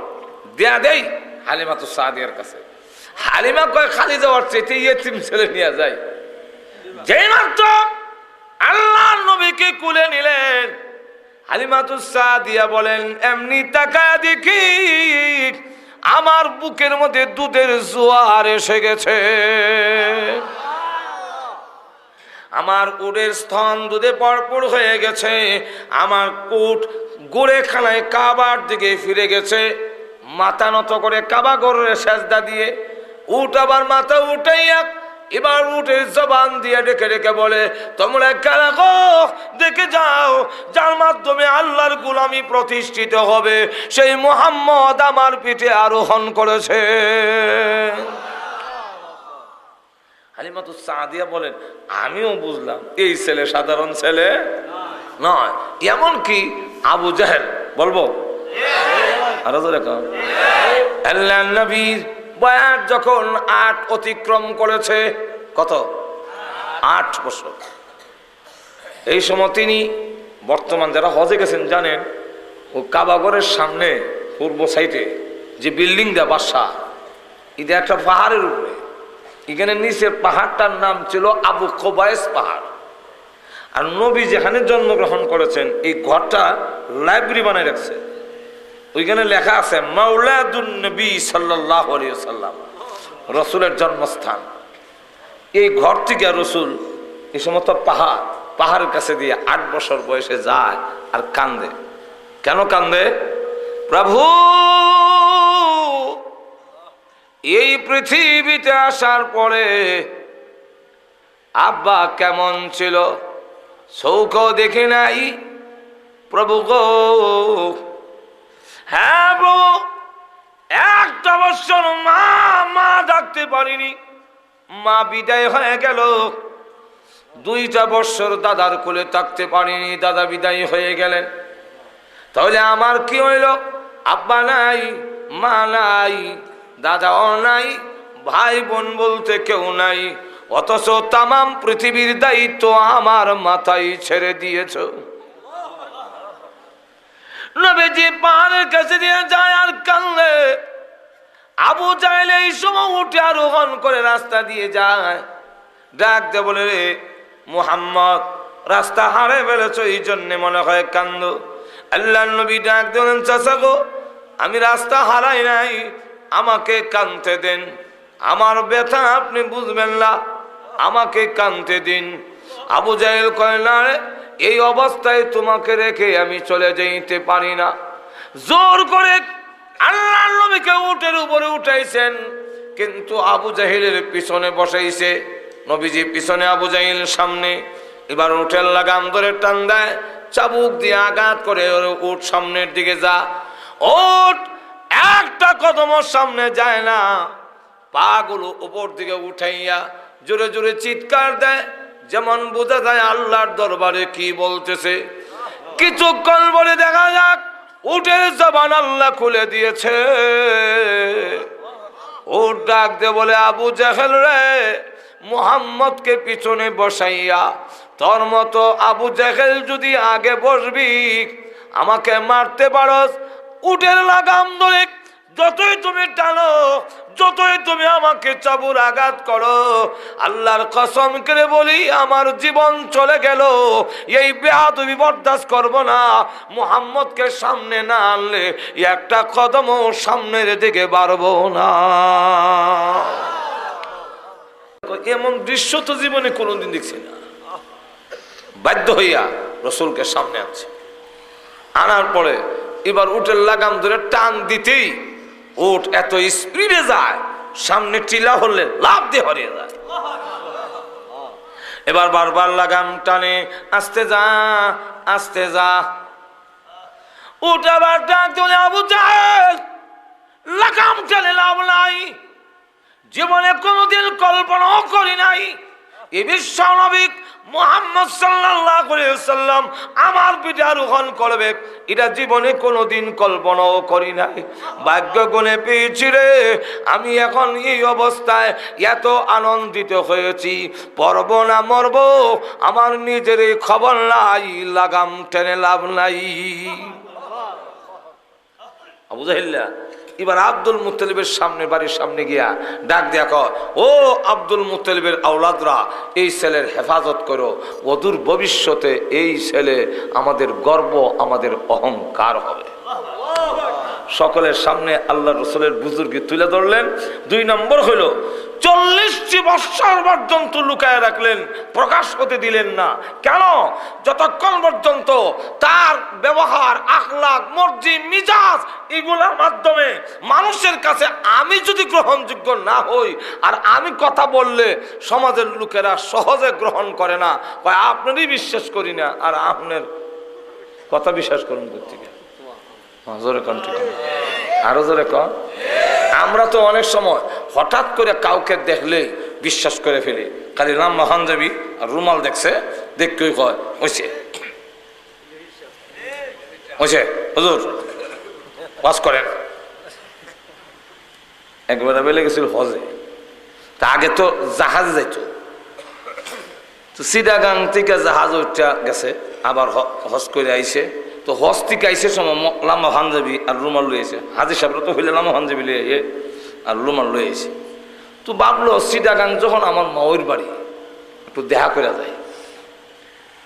দেয়া দেই হালিমা তো সাদিয়ার কাছে। হালিমা কয় খালি যাওয়ার চেয়ে ইয়েতিম ছেলে নিয়ে যায়। যেই মাত্র আল্লাহ নবীকে কুলে নিলেন, হালিমা তো সাদিয়া বলেন এমনি তাকা দেখি আমার বুকের মধ্যে দুধের জোয়ার এসে গেছে, আমার উটের স্তন দুধে ভরপুর হয়ে গেছে, আমার উট গোড়ে খানায় কাবার দিকে ফিরে গেছে। মাথা নত করে কাবা ঘরের সেজদা দিয়ে উট আবার মাথা উঠাইয়া এবার উটের জবান দিয়ে ডেকে ডেকে বলে, তোমরা কারা গো, দেখে যাও যার মাধ্যমে আল্লাহর গোলামি প্রতিষ্ঠিত হবে, সেই মুহাম্মদ আমার পিঠে আরোহণ করেছে। হালিমাতুস সাদিয়া বলেন আমিও বুঝলাম এই ছেলে সাধারণ ছেলে নয়, এমন কি আবু জাহেল বলবো। আর আল্লাহ নবীর বয়স যখন 8 অতিক্রম করেছে, কত 8 বছর, এই সময় তিনি বর্তমান যারা হজে গেছেন জানেন, ও কাবাগরের সামনে পূর্ব সাইডে যে বিল্ডিং দেয়া বাসা, এটা একটা পাহাড়ের উপরে, এখানে নিচের পাহাড়টার নাম ছিল আবু কোবায়েস পাহাড়। আর নবী যেখানে জন্মগ্রহণ করেছেন এই ঘরটা লাইব্রেরি বানায় রাখছে, ওইখানে লেখা আছে মাওলাদুন নবী সাল্লাল্লাহু আলাইহি ওয়াসাল্লাম, রসুলের জন্মস্থান। এই ঘর থেকে রসুল এই সমস্ত পাহাড়ের কাছে দিয়ে 8 বছর বয়সে যায় আর কান্দে। কেন কান্দে? প্রভু এই পৃথিবীতে আসার পরে আব্বা কেমন ছিল, চৌখ দেখে নাই প্রভু গো। হ্যাঁ প্রভু, 1 বছর মা ডাকতে পারিনি, মা বিদায় হয়ে গেল। 2 বছর দাদার কোলে থাকতে পারিনি, দাদা বিদায় হয়ে গেলেন। তাহলে আমার কি হইল? আব্বা নাই, মা নাই, দাদাও নাই, ভাই বোন বলতে কেউ নাই, অথচ তামাম পৃথিবীর দায়িত্ব আমার মাথায় ছেড়ে দিয়েছ। নবীজি পাহাড়ের কাছে দিয়ে যায় আর কান্দে। আবু জাহেল এই সময় উঠে আরোহণ করে রাস্তা দিয়ে যায়, ডাক দে বলে, রে মুহাম্মদ রাস্তা হারে ফেলেছ, এই জন্যে মনে হয় কান্দ। আল্লাহ নবী ডাক দেন, চাচা গো আমি রাস্তা হারাই নাই, আমাকে কাঁদতে দেন, আমার ব্যথা আপনি বুঝবেন না, আমাকে কাঁদতে দিন। আবু জাহেল কয় না রে, এই অবস্থায় তোমাকে রেখে আমি চলে যেতে পারি না। জোর করে আল্লাহ নবীকে উটের উপরে উঠাইছেন, কিন্তু আবু জাহেলের পিছনে বসাইছে। নবীজি পিছনে, আবু জাহেল সামনে। এবার উটের লাগাম ধরে টান দেয়, চাবুক দিয়ে আঘাত করে উট সামনের দিকে যা। উট একটা কদমের সামনে যায় না, পা গুলো উপর দিকে উঠাইয়া জোরে জোরে চিৎকার দেয়, যেমন বোঝা যায় আল্লাহর দরবারে কি বলতেছে। কিছুক্ষণ বলে দেখা যাক উটের জবান আল্লাহ খুলে দিয়েছে। উট ডাক দে বলে, আবু জাহেল রে, মুহাম্মদকে পিছনে বসাইয়া তোর মতো আবু জাহেল যদি আগে বসবি আমাকে মারতে পারস। উটের লাগাম ধরে যতই তুমি টানো, যতই তুমি আমাকে চাবুর আঘাত করো, আল্লাহর কসম করে বলি আমার জীবন চলে গেল এই বেয়াদবি বরদাস্ত করব না। মুহাম্মদকে সামনে না আনলে একটা কদমও সামনের দিকে বাড়বো না। এমন দৃশ্য তো জীবনে কোনোদিন দেখছি না। বাধ্য হইয়া রসুলকে সামনে আনছে। আনার পরে এবার উটের লাগাম ধরে টান দিতেই উট এত স্পিডে যায়, সামনে টিলা হলে লাফ দিয়ে হারিয়ে যায়। এবার বারবার লাগাম টানে, আস্তে যা আস্তে যা। উট আবার ডাক দিলে, আবু জাহেল লাগাম টানে লাভ নাই, জীবনে কোনোদিন কল্পনাও করি নাই এই বিশ্ব নবী মুহাম্মদ সাল্লাল্লাহু আলাইহি ওয়াসাল্লাম আমার পিঠে আরোহণ করবে, এটা জীবনে কোনোদিন কল্পনাও করি নাই। ভাগ্য গুণে পেয়েছি রে, আমি এখন এই অবস্থায় এত আনন্দিত হয়েছি, পরব না মরব আমার নিজের খবর নাই, লাগাম টেনে লাভ নাই। আবু জাহেল এবার আব্দুল মুত্তালিবের সামনে, বাড়ির সামনে গিয়া ডাক দিয়া কয়, ও আব্দুল মুত্তালিবের আওলাদরা, এই ছেলের হেফাজত করো, অদূর ভবিষ্যতে এই ছেলে আমাদের গর্ব, আমাদের অহংকার হবে। সকলের সামনে আল্লাহ রসুলের বুজুর্গি তুলে ধরলেন। 2 নম্বর হইল 40 বৎসর পর্যন্ত লুকায় রাখলেন, প্রকাশ হতে দিলেন না। কেন? যতক্ষণ পর্যন্ত তার ব্যবহার, আখলাক, মর্জি, মিজাজ এগুলোর মাধ্যমে মানুষের কাছে আমি যদি গ্রহণযোগ্য না হই, আর আমি কথা বললে সমাজের লোকেরা সহজে গ্রহণ করে না, আপনারই বিশ্বাস করি না, আর আপনার কথা বিশ্বাস করুন করতে গিয়ে আরো জোরে কন। আমরা তো অনেক সময় হঠাৎ করে কাউকে দেখলে বিশ্বাস করে ফেলি, খালি লাম্বা পাঞ্জাবি আর রুমাল দেখছে, দেখতে কয় ওইছে ওইছে হুজুর ওয়াজ করেন। একবার বেলে গেছিল হজে, তা আগে তো জাহাজে যাইতো, তো চিটাগাং থেকে জাহাজ উঠা গেছে, আবার হজ করে আইছে। তো হজ থেকে আইসে সময় লাম্বা পাঞ্জাবি আর রুমাল লই আইছে, হাজির সাহেবরা তো হইলে লাম্বা পাঞ্জাবি লই আইয়ে আর রুমাল লই আইছে। তো ভাবলো চিটাগাং যখন আমার মাওয়ের বাড়ি, একটু দেখা করে যায়।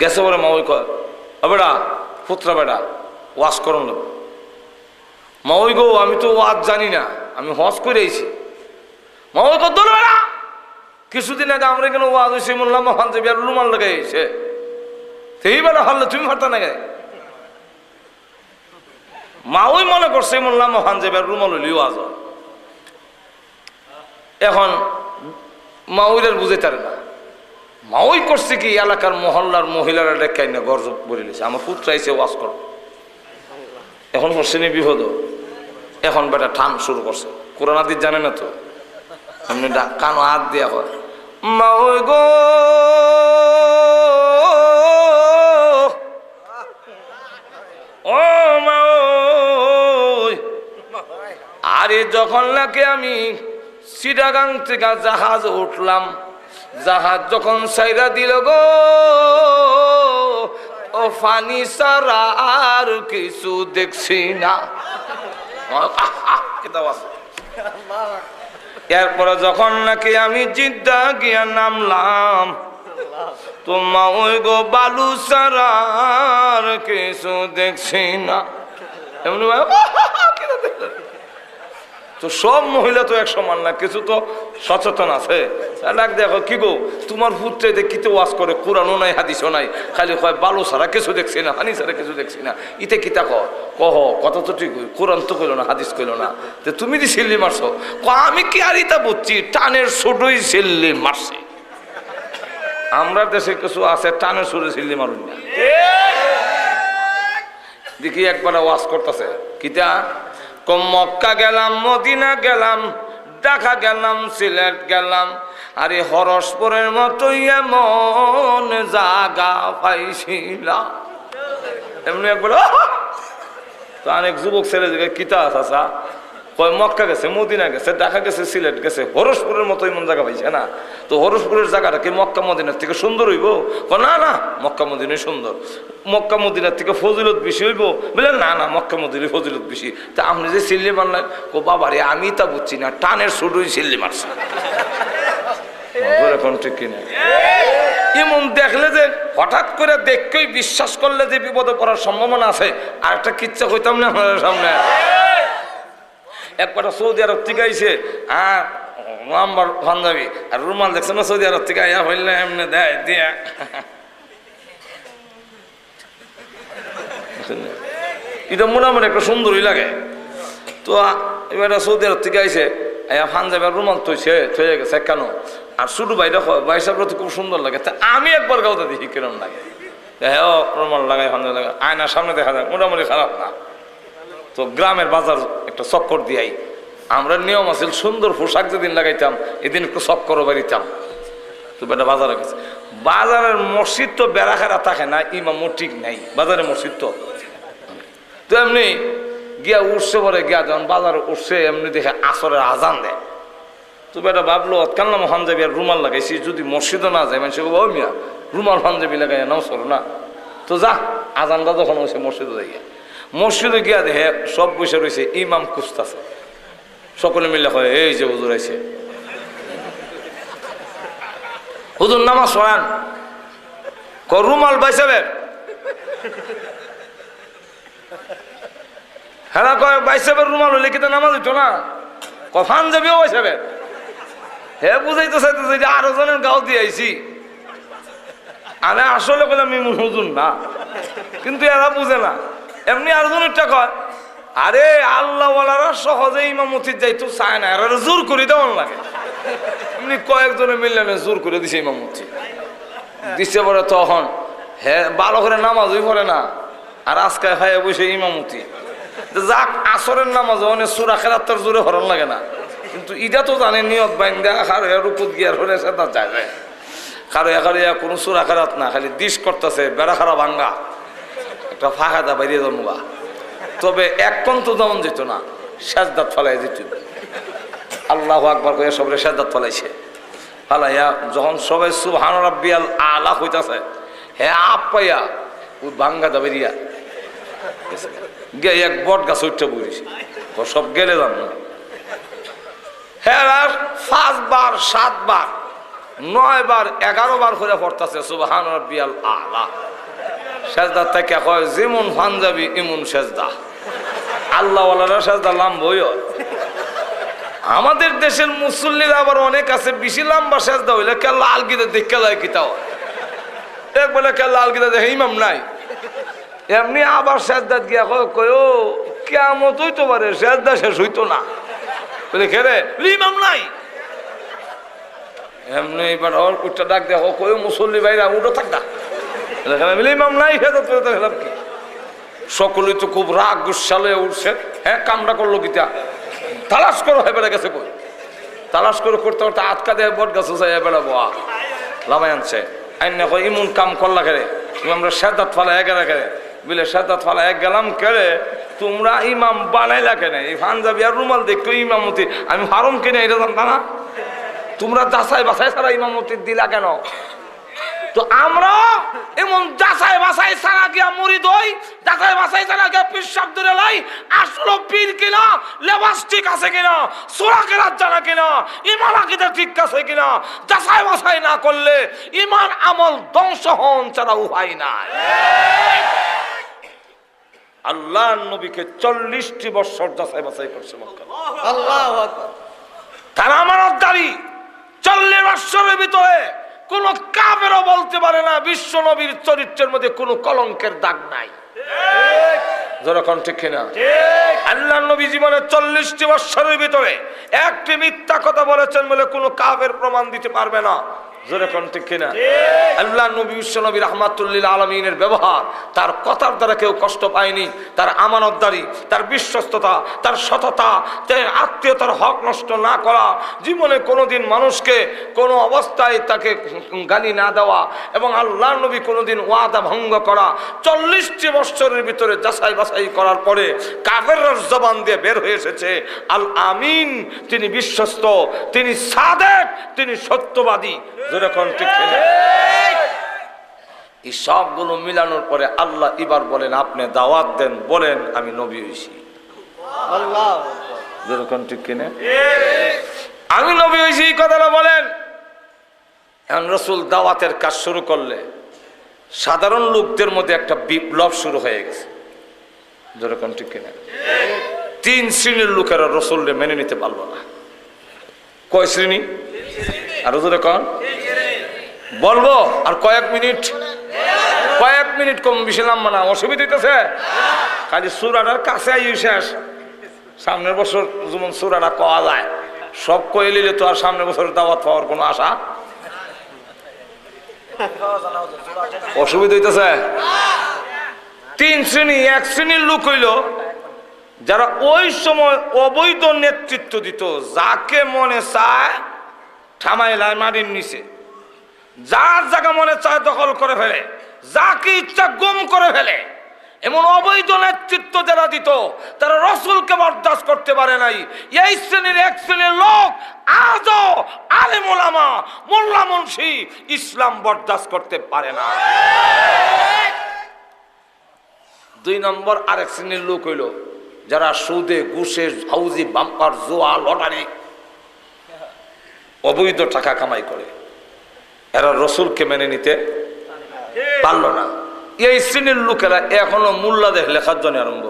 গেছে বলে মাওই কয়, বেড়া পুত্রা বেড়া ওয়াজ করুন না। মাওই গো, আমি তো ওয়াজ জানি না, আমি হজ করে আইছি। মাওই কয়, দোল বেড়া, কিছুদিন আগে আমরা এখানে ওয়াজ হয়েছে, লাম্বা পাঞ্জাবি আর রুমাল লাগাই আইছে, সেই বেড়া হলে তুমি ভারতা না গায়ে। মাওই মনে করছে মোল্লা মহান যে রুমাল হইলেও আজ। এখন মাওইর বুঝে তারে না, মাওই করছে কি এলাকার মহল্লার মহিলারা ডেকাই না গর্জ বলিলেছে, আমার পুত্র আইসে ওয়াজ কর। এখন করছে নি বিপদ, এখন বেটা টান শুরু করছে। কোরআন হাদিস জানে না তো, এমনি কানো হাত দিয়া হয়, মাওই গো ও মাওই, আরে যখন নাকি আমি চিটাগাং থেকে জাহাজ উঠলাম, জাহাজ যখন সাইরা দিল গো, ও ফানি সারা আর কিছু দেখছি না। এরপরে যখন নাকি আমি জিদ্দা গিয়া নামলাম, তো মাওই গো বালু সারা আর কিছু দেখছি না। এমনি তো সব মহিলা তো এক সমান না, কিছু তো সচেতন আছে। ডাক দেখো, কি গো তোমার পুত্রে কিতে ওয়াজ করে, কোরআনও নাই হাদিসও নাই, খালি কয় বালু ছাড়া কিছু দেখছি না, হানি ছাড়া কিছু দেখছি না। ইতে কিতা কহ কথা তো ঠিক, কোরআন তো কইল না, হাদিস কইল না, তো তুমি দি সিল্লি মারছো। আমি কি আর ইতা বুঝছি, টানের ছোটই সিল্লি মারছে। আমরা দেশে কিছু আছে টানের সুরে সিল্লি মারুন না। দেখি একবার ওয়াজ করতেছে, কিতা মক্কা গেলাম, মদিনা গেলাম, ঢাকা গেলাম, সিলেট গেলাম, আরে হরসপুরের মতো এমন জায়গা পাইছিলাম। এমনি একবার তো অনেক যুবক ছেলে দিকে কিতা চাচা কয় মক্কা গেছে, মদিনা গেছে, ঢাকা গেছে, সিলেট গেছে, হরসপুরের মতো এমন জায়গা পাইছে না। তো হরসপুরের জায়গাটা কি মক্কা মদিনার থেকে সুন্দর হইব? না না, মক্কা মদিনাই সুন্দর। মক্কা মদিনার থেকে ফজিলত বেশি হইব? বলে না না, মক্কা মদিনার ফজিলত বেশি। তা আপনি যে সিল্লি মারলেন, ও বাবারে আমি তা বুঝছি না, টানের শুরুই সিল্লি মারছে। এখন ঠিক কিনা? এমন দেখলে যে হঠাৎ করে দেখকেই বিশ্বাস করলে যে বিপদে পড়ার সম্ভাবনা আছে। আর একটা কিচ্ছা হইতাম না আপনার সামনে। একবার সৌদি আরব থেকে আইসে আর নাম্বার পাঞ্জাবি আর রুমাল দেখছে না, সৌদি আরব থেকে আইয়া হইলে এমনি দেয় দিয়া এটা মোটামুটি একটা সুন্দরই লাগে। তো এবার সৌদি আরব থেকে আইসে আইয়া পাঞ্জাবি আর রুমাল থইছে, থয়ে গেছে কেন? আর শুধু ভাইটা ভাই সাহেব তো খুব সুন্দর লাগে। তা আমি একবার গাওতে দেখি কিরম লাগে। হ্যাঁ, রুমাল লাগাই, পাঞ্জাবি লাগাই, আয়নার সামনে দেখা যায় মোটামুটি খারাপ না। তো গ্রামের বাজার একটা চক্কর দিয়াই আমরা নিয়ম আছে, সুন্দর পোশাক যেদিন লাগাইতাম এদিন একটু চক্করও বাড়িতাম। তো বেটা বাজারে গেছে, বাজারের মসজিদ তো বেড়াখেরা থাকে না, ইমাম ঠিক নাই বাজারের মসজিদ। তো এমনি গিয়া উঠছে, পরে গিয়া যখন বাজারে উঠছে এমনি দেখে আসরের আজান দেয়। তো বেটা ভাবলো কান্না পাঞ্জাবি আর রুমাল লাগাইছি, যদি মসজিদও না যায় মানুষ ও মিয়া রুমাল পাঞ্জাবি লাগাই নাও সর না। তো যা আজানটা যখন হয়েছে মসজিদে যাইয়া, মসজিদে গিয়া দেখে সব বসে রয়েছে, ইমাম খুঁজতেছে। সকলে মিলে হয় এই যে হুজুর আইছে, হুজুর নামাজ পড়ান। রুমাল বাইসাবের, হ্যাঁ কয় বাইসাবের রুমাল হইলে কিন্তু নামাজ হইতো না। কফান যাবিও বাইসাবের। হ্যাঁ বুঝাইতে চাইতেছে যে আরো জনের গাও দিয়ে আইছি। আরে আসলে বললাম ইমন হুজুর না, কিন্তু এরা বুঝে না। এমনি আরো জনেরটা কয় আরে আল্লাহওয়ালারা সহজে ইমামতির যাইতো চায় না, এরা জোর করে দেওয়ান লাগে। এমনি কয়েকজনে মিললে জোর করে দিছে ইমামতি দিচ্ছে। পরে তখন হ্যাঁ ভালো করে নামাজই পড়ে না, আর আজকে খাইয়া বসে ইমামতি। যাক আসরের নামাজ অনেক সুরা খেলার তার জোরে হরণ লাগে না, কিন্তু ইটা তো জানে নিয়ত বাইন দেখা কারো এর উপর গিয়ার হলে সেটা যায় কারো একারে কোনো সুরা খেলাত না, খালি দিস করতেছে বেড়া খারা ভাঙ্গা একটা ফাঁকা দা বাইরে জন্মা। তবে এক তো যেমন যেত না, সেজদাত ফেলাই যেত। আল্লাহু আকবার কইয়া সবরে সেজদাত ফেলাইছে। ফালাইয়া যখন সবাই সুবহান রাব্বিয়াল আলা হইতাছে, হে আপ পাইয়া ও ভাঙ্গা দা বেরিয়া গে এক বট গাছ উঠতে বলিস সব গেলে যান না। হ্যাঁ 5 বার 7 বার 9 বার 11 বার করে পড়তেছে সুবহান রাব্বিয়াল আলা। সেজদা থেকে কয় যেমন পাঞ্জাবি এমন সেজদা। আল্লাহওয়ালারা সেজদা লাম্বই হয়। আমাদের দেশের মুসল্লিরা আবার অনেক আছে বেশি লম্বা সেজদা হইলে কে লাল গিদা দেখে যায় কিতাও এক বলে কে লাল গিদা দেখে ইমাম নাই। এমনি আবার সেজদাত গিয়া কয় ও কিয়ামত হইতো পারে, সেজদা শেষ হইতো না বলে খেরে ইমাম নাই। এমনি এবার উঠটা ডাক দেখো কই মুসল্লি ভাইরা উঠো থাকতা ইমাম নাই। কি সকলে তো খুব রাগ গুসালে উঠছে। হ্যাঁ কামড়া করলো কিতা তালাশ করো হয়ে বেড়া গেছে কই তালাশ করে করতে করতে আটকা দেয় বট গাছ বেড়া বোয়া লামাই আনছে আইন কই ইমন কাম করলা খেলে তুমি আমরা সেদাত ফালা এগারে খেলে বুঝলে সেদাত ফালা এক গেলাম খেলে তোমরা ইমাম বানাইলা কেন? এই পাঞ্জাবি আর রুমাল দেখো ইমামতি আমি হারম কিনে এটা জানতা না? তোমরা যাচাই বাছাই ছাড়া ইমামতি দিলা কেন? তো আমরা এমন যাচাই বাছাই ছাড়া গিয়া মুরিদ হই, যাচাই বাছাই ছাড়া গিয়া পিসাব ধরে লাই আসলো পীর কিনা, লেবাস ঠিক আছে কিনা, সূরা কেরাত জানা কিনা, ঈমান আকীদা ঠিক আছে কিনা যাচাই বাছাই না করলে ঈমান আমল ধ্বংস হন ছাড়া উপায় নাই। আল্লাহর নবীকে 40টি বছর যাচাই বাছাই করছে মক্কা। আল্লাহু আকবার। তার আমানতদারি 40 বছরের ভিতরে কোন কাফেরও বলতে পারে না বিশ্ব নবীর চরিত্রের মধ্যে কোনো কলঙ্কের দাগ নাই। যখন ঠিক কিনা? আল্লাহর নবী জীবনে 40টি বছরের ভিতরে একটি মিথ্যা কথা বলেছেন বলে কোনো কাফের প্রমাণ দিতে পারবে না। জোরে কোন ঠিক কিনা? আল্লাহ নবী বিশ্ব নবী রাহমাতুল লিল আলামিনের ব্যবহার, তার কথার দ্বারা কেউ কষ্ট পায়নি। তার আমানতদারি, তার বিশ্বস্ততা, তার সততা, তার আত্মীয়তার হক নষ্ট না করা, জীবনে কোনোদিন মানুষকে কোনো অবস্থায় তাকে গালি না দেওয়া, এবং আল্লাহ নবী কোনোদিন ওয়াদা ভঙ্গ করা। 40টি বছরের ভিতরে যাচাই বাছাই করার পরে কাফেরর জবান দিয়ে বের হয়ে এসেছে আল আমিন, তিনি বিশ্বস্ত, তিনি সাদেক, তিনি সত্যবাদী। যেরকম ঠিক কিনা? এই সবগুলো মিলানোর পরে আল্লাহ এবার বলেন আপনি দাওয়াত দেন, বলেন আমি নবী হইছি। যেরকম ঠিক কিনা? আমি নবী হইছি এই কথাটা বলেন। এখন রাসূল দাওয়াতের কাজ শুরু করলে সাধারণ লোকদের মধ্যে একটা বিপ্লব শুরু হয়ে গেছে। যেরকম ঠিক কিনা? 3 শ্রেণীর লোকেরা রাসূলকে মেনে নিতে পারলো না। কয় শ্রেণী? আরো যেরকম বলবো আর কয়েক মিনিট কম বেশি নাম না, অসুবিধা হইতেছে। খালি সূরাটার কাছে আই শেষ, সামনের বছর যেমন সূরাটা কওয়া যায় সব কয়ে নিলে তো আর সামনের বছর দাওয়াত পাওয়ার কোনো আশা। অসুবিধা হইতেছে। 3 শ্রেণী। 1 শ্রেণীর লোক হইল যারা ওই সময় অবৈধ নেতৃত্ব দিত, যাকে মনে চায় থামাইলায় মাটির নিচে, যার জায়গা মনে চায় দখল করে ফেলে, যাকে ইচ্ছা গুম করে ফেলে, এমন অবৈধ নেতৃত্ব যারা দিত তারা রাসূলকে বরদাস্ত করতে পারে নাই। এই শ্রেণীর 1 শ্রেণীর লোক আজও আলেম ওলামা, মোল্লা মুন্সি ইসলাম বরদাস্ত করতে পারে না। 2 নম্বর আরেক শ্রেণীর লোক হইল যারা সুদে, ঘুষে, হাউজি, বাম্পার, জুয়া, লটারি, অবৈধ টাকা কামাই করে। এরা রাসূলকে মেনে নিতে পারলো না। এই শ্রেণীর লোকেরা এখনো মোল্লাদের লেখার জন্য আরম্ভ।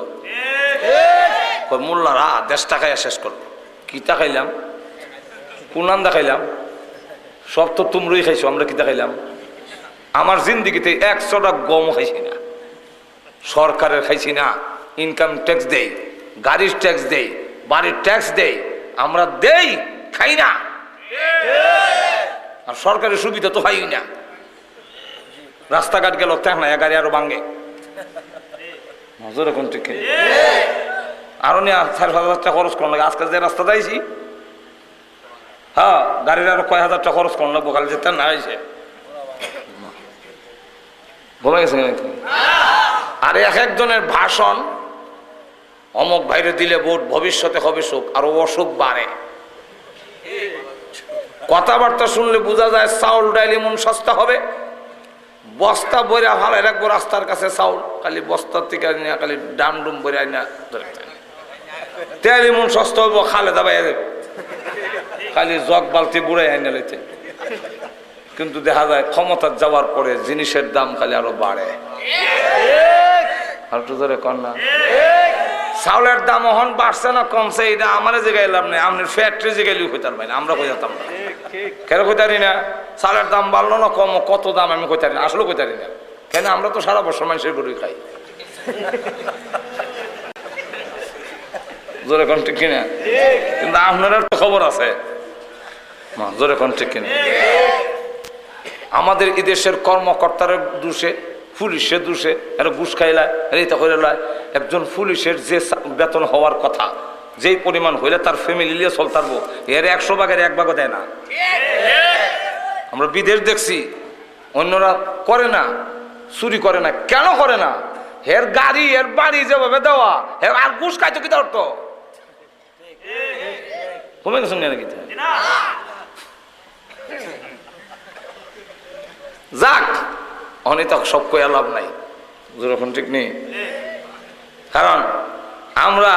মোল্লারা দেশ টাকায় শেষ করলো। কি টাকাইলাম? পুনান দেখাইলাম? সব তো তোমরাই খাইছো, আমরা কি দেখাইলাম? আমার জিন্দিগিতে 100টা গম খাইছি না, সরকারের খাইছি না। ইনকাম ট্যাক্স দেই, গাড়ির ট্যাক্স দেই, বাড়ির ট্যাক্স দেই, আমরা দেই, খাই না। আর সরকারের সুবিধা তো পাই না। রাস্তাঘাট গেল তেমন গাড়ি আরো ভাঙে। যেরকম ঠিক আরো নিয়ে 4,000 টাকা খরচ করার লাগে। আজকে যে রাস্তা যাইছি, হ্যাঁ, গাড়ির আরো কয় হাজার টাকা খরচ করার লাগবো, খালি যেতে না হয়েছে ঘুমে গেছে। আর একজনের ভাষণ, অমুক বাইরে দিলে ভোট, ভবিষ্যতে হবে সুখ, আরো অসুখ বাড়ে। কথাবার্তা শুনলে বোঝা যায় চাউল ডাইল এমন সস্তা হবে, বস্তা বইরা ভালো রাখবো রাস্তার কাছে চাউল, খালি বস্তার থেকে নিয়ে খালি ডাম ডুম বইরা না, তেল এমন সস্তা হবো খালে দাবাই খালি জগ বালতি বুড়াই আইনা লইতে। কিন্তু দেখা যায় ক্ষমতার যাওয়ার পরে জিনিসের দাম খালি আরো বাড়ে। আর একটু ধরে কন্যা, চাউলের দাম এখন বাড়ছে না কমছে, এটা আমার জায়গায় লাভ নেই। আপনার ফ্যাক্টরি জায়গায় লিখ হইতার পাই না, আমরা কই যেতাম না। কেন কইতারি না? চালের দাম বাড়লো না কম, কত দাম আমি কইতারি না, আসলে কইতারি না। কেন? আমরা তো সারা বছর মানুষের গরুই খাই। জোরে কোন ঠিক কিনা? কিন্তু আপনার তো খবর আছে, জোরে কোন ঠিক কিনা? আমাদের এই দেশের কর্মকর্তার দোষে, পুলিশের দোষে, এরা ঘুষ খাইলায়, এইটা করে লয়। একজন পুলিশের যে বেতন হওয়ার কথা, যেই পরিমাণ হইলে তার ফ্যামিলি নিয়ে চলতে পারবো, এর 100 ভাগের 1 ভাগও দেয় না। আমরা বিদেশ দেখছি, অন্যরা করে না, চুরি করে না। কেন করে না? এর গাড়ি, এর বাড়ি যেভাবে দেওয়া, আর ঘুষ খাইতো কি ধরতো? কমে গেছেন নাকি? যাক, অনেক সব কয়া লাভ নাই, যেরকম ঠিক নেই। কারণ আমরা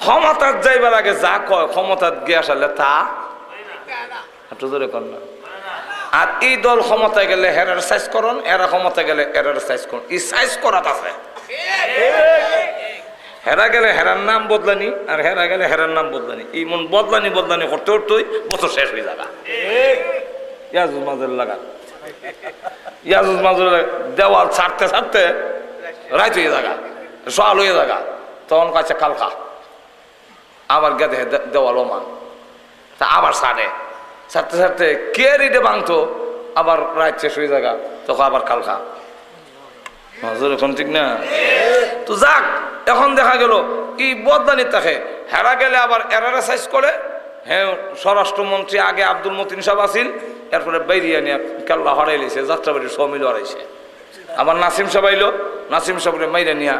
ক্ষমতার যাইবার আগে যা কয়, ক্ষমতার গিয়ে আসালে তা একটু জোরে কর না। আর এই দল ক্ষমতায় গেলে হেরার সাইজ করুন, এরা ক্ষমতায় গেলে এরার সাইজ করুন। এই সাইজ করাত আছে। হেরা গেলে হেরার নাম বদলানি, আর হেরা গেলে হেরার নাম বদলানি। এই মন বদলানি করতে করতেই বছর শেষ হয়ে যাবে। ইয়াজুল মাজুল লাগা, ইয়াজুল মাজুল দেওয়াল ছাড়তে ছাড়তে রাইত হয়ে জায়গা, সকাল হয়ে জায়গা, তখন কাছে কালকা আবার গেদে দেওয়াল ওমান, তা আবার ছাড়ে, ছাড়তে ছাড়তে কে রিডে ভাঙতো, আবার রাত শেষ হয়ে জায়গা, তখন আবার কালকা নজর এখন ঠিক না। তো যাক, এখন দেখা গেল এই বদদানি থাকে হেরা গেলে আবার এরারা সাইজ করে। হ্যাঁ, স্বরাষ্ট্রমন্ত্রী আগে আব্দুল মতিন সাহেব আসিল, এরপরে বাইরিয়া নিয়ে কেল্লা হরাই লেছে, যাত্রাবাড়ির সমিল হারাইছে। আবার নাসিম সাহেব আইলো, নাসিম সাহেবের মাইরা নিয়া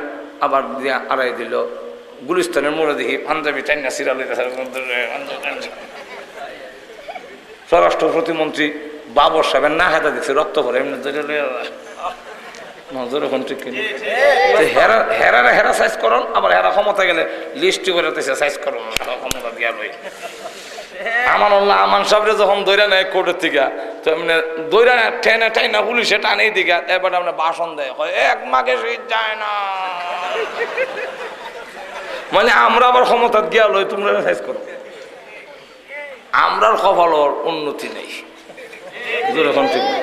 আবার দিয়া আড়াই দিল। গুলিস্তানের মোড়ে দেখি পাঞ্জাবি টাইনা সিরাল, স্বরাষ্ট্র প্রতিমন্ত্রী বাবর সাহেবের না হেতা দিচ্ছে রক্ত করে এমনি নজর এখন ঠিক কিনা। হেরা হেরা সাইজ করুন, আবার হেরা ক্ষমতা গেলে লিস্টি করে সাইজ করুন ক্ষমতা দিয়া লই। আমার আমান সাহেবরে যখন দৈরা নেয় কোর্টের থেকে, তো এমনি দৈরা টেনে টাইনা পুলিশে টানেই দিকে, এবার আমরা ভাষণ দেয় এক মাকে শহীদ যায় না, মানে আমরা আবার ক্ষমতা গিয়া লই, তোমরা সাইজ করো। আমরার কপালর উন্নতি নেই, এখন ঠিক না।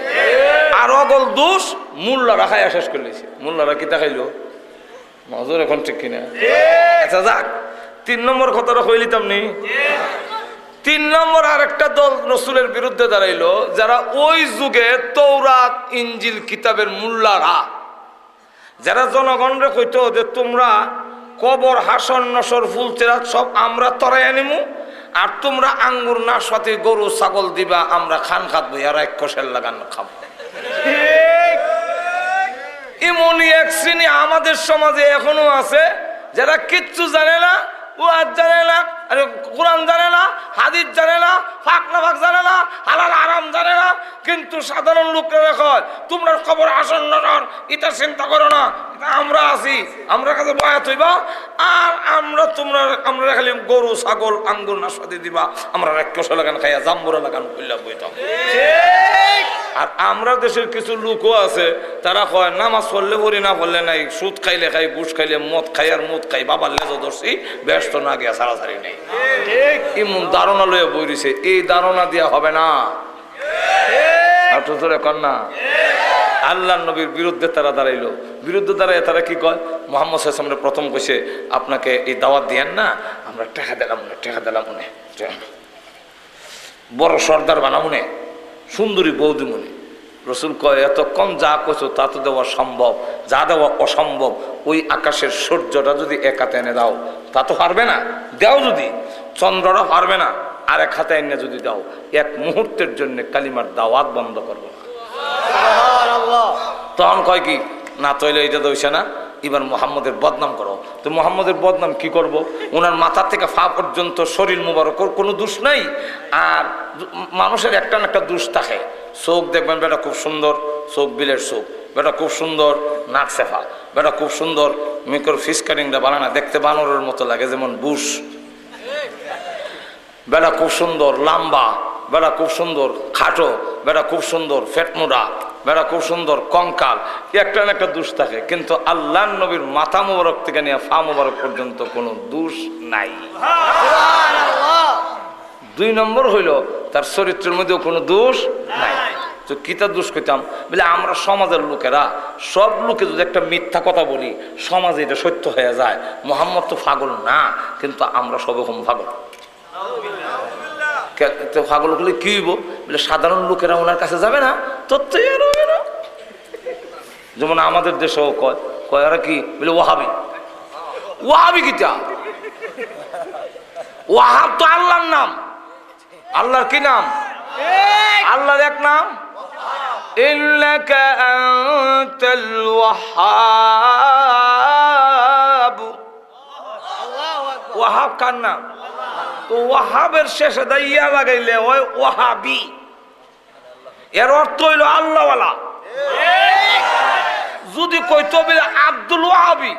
আর অগল দোষ মোল্লারা খাইয়া শেষ করে দিয়েছে। মোল্লারা কিতা খাইলো নজর এখন ঠিক কিনা। আচ্ছা যাক, 3 নম্বর কথাটা কইলিতাম নি। 3 নম্বর আর একটা দল রসুলের বিরুদ্ধে দাঁড়াইলো, যারা ওই যুগে তৌরাত ইঞ্জিল কিতাবের মোল্লারা, যারা জনগণরে কইতো যে তোমরা কবর হাসন নসর ফুল চেরাত সব আমরা তরাই আনিমু, আর তোমরা আঙ্গুর নাশপাতি গরু ছাগল দিবা, আমরা খান খাতবো আর এক কষের লাগান খাবো। এমনই এক শ্রেণী আমাদের সমাজে এখনো আছে, যারা কিচ্ছু জানে না, ওয়াজ জানে না, কোরআন জানে না, হাদিস জানে না, ফাঁক না ফাঁক জানে না, হালাল আরাম জানে না, কিন্তু সাধারণ লোকরা কয় তোমরা খবর আসন্ন নন, এটা চিন্তা করো না, আমরা আছি, আমরা কাছে বয়াত হইবা, আর আমরা খালি গরু ছাগল আঙ্গুর নাশপাতি দিবা, আমরা রাক্ষস লাগান খাইয়া জাম্বুরা লাগান কইলা বইতাম। আর আমরা দেশের কিছু লোকও আছে, তারা কয় নামাজ পড়লে পড়ি, না পড়লে নাই, সুদ খাইলে খাই, ঘুষ খাইলে মদ খাই, আর মদ খাই বাবার লেজো ধরছি, ব্যস্ত না গিয়া সারাসারি নেই। এমন ধারণা লইয়া বই রয়েছে, এই ধারণা দিয়া হবে না। কন্যা আল্লাহ নবীর বিরুদ্ধে তারা দাঁড়াইলো, বিরুদ্ধে দাঁড়ায় তারা কি কয়, মোহাম্মদ সাল্লাল্লাহু প্রথম কইছে আপনাকে এই দাওয়াত দিয়েন না, আমরা টাকা দিলাম মনে, টাকা দিলাম মনে, বড় সর্দার বানামুনে, সুন্দরী বৌদি মনে। রসুল কয় এতক্ষণ যা কইছো তা তো দেওয়া সম্ভব, যা দেওয়া অসম্ভব। ওই আকাশের সূর্যটা যদি এক হাতে এনে দাও তা তো পারবে না, দাও যদি চন্দ্রটা পারবে না, আর এক হাতে এনে যদি দাও, এক মুহূর্তের জন্য কালিমার দাওয়াত বন্ধ করবো না। তখন কয় কি না, তৈলে এটা দইছে না, এবার মোহাম্মদের বদনাম করো। তো মোহাম্মদের বদনাম কি করব? ওনার মাথা থেকে পা পর্যন্ত শরীর মুবারকর কোনো দোষ নাই। আর মানুষের একটা না একটা দোষ থাকে, চোখ দেখবেন বেটা খুব সুন্দর, চোখ বিলের চোখ, বেটা খুব সুন্দর নাক সেফা, বেটা খুব সুন্দর মিকর ফিস কাটিংটা বানানা দেখতে বানরের মতো লাগে যেমন বুশ, বেটা খুব সুন্দর লম্বা, বেটা খুব সুন্দর খাটো, বেটা খুব সুন্দর ফেটমুড়া, বেটা খুব সুন্দর কঙ্কাল, একটা না একটা দোষ থাকে। কিন্তু আল্লাহ নবীর মাথা মুবারক থেকে নিয়ে পা মুবারক পর্যন্ত কোনো দোষ নাই। 2 নম্বর হইল তার চরিত্রের মধ্যেও কোনো দোষ নাই। তো কিতা দোষ কইতাম বলে, আমরা সমাজের লোকেরা সব লোকে যদি একটা মিথ্যা কথা বলি সমাজে এটা সত্য হয়ে যায়। মোহাম্মদ তো পাগল না, কিন্তু আমরা সব রকম পাগল। পাগল হলে কি হইব বলে, সাধারণ লোকেরা ওনার কাছে যাবে না, তথ্যই আর হবে না। যেমন আমাদের দেশেও কয় কয় আর কি বলে ওয়াহাবি। ওয়াহাবি কিতা? ওয়াহাব তো আল্লাহর নাম। আল্লাহর কি নাম? আল্লাহর এক নাম, ইন্নাকা আনতাল ওয়াহাব। ওয়াহাব কার নাম? তো ওয়াহাবের শেষে দাইয়া লাগাইলে ওই ওয়াহাবি, এর অর্থ হইল আল্লাহওয়ালা। যদি কইতো বলে আব্দুল ওয়াহাবি,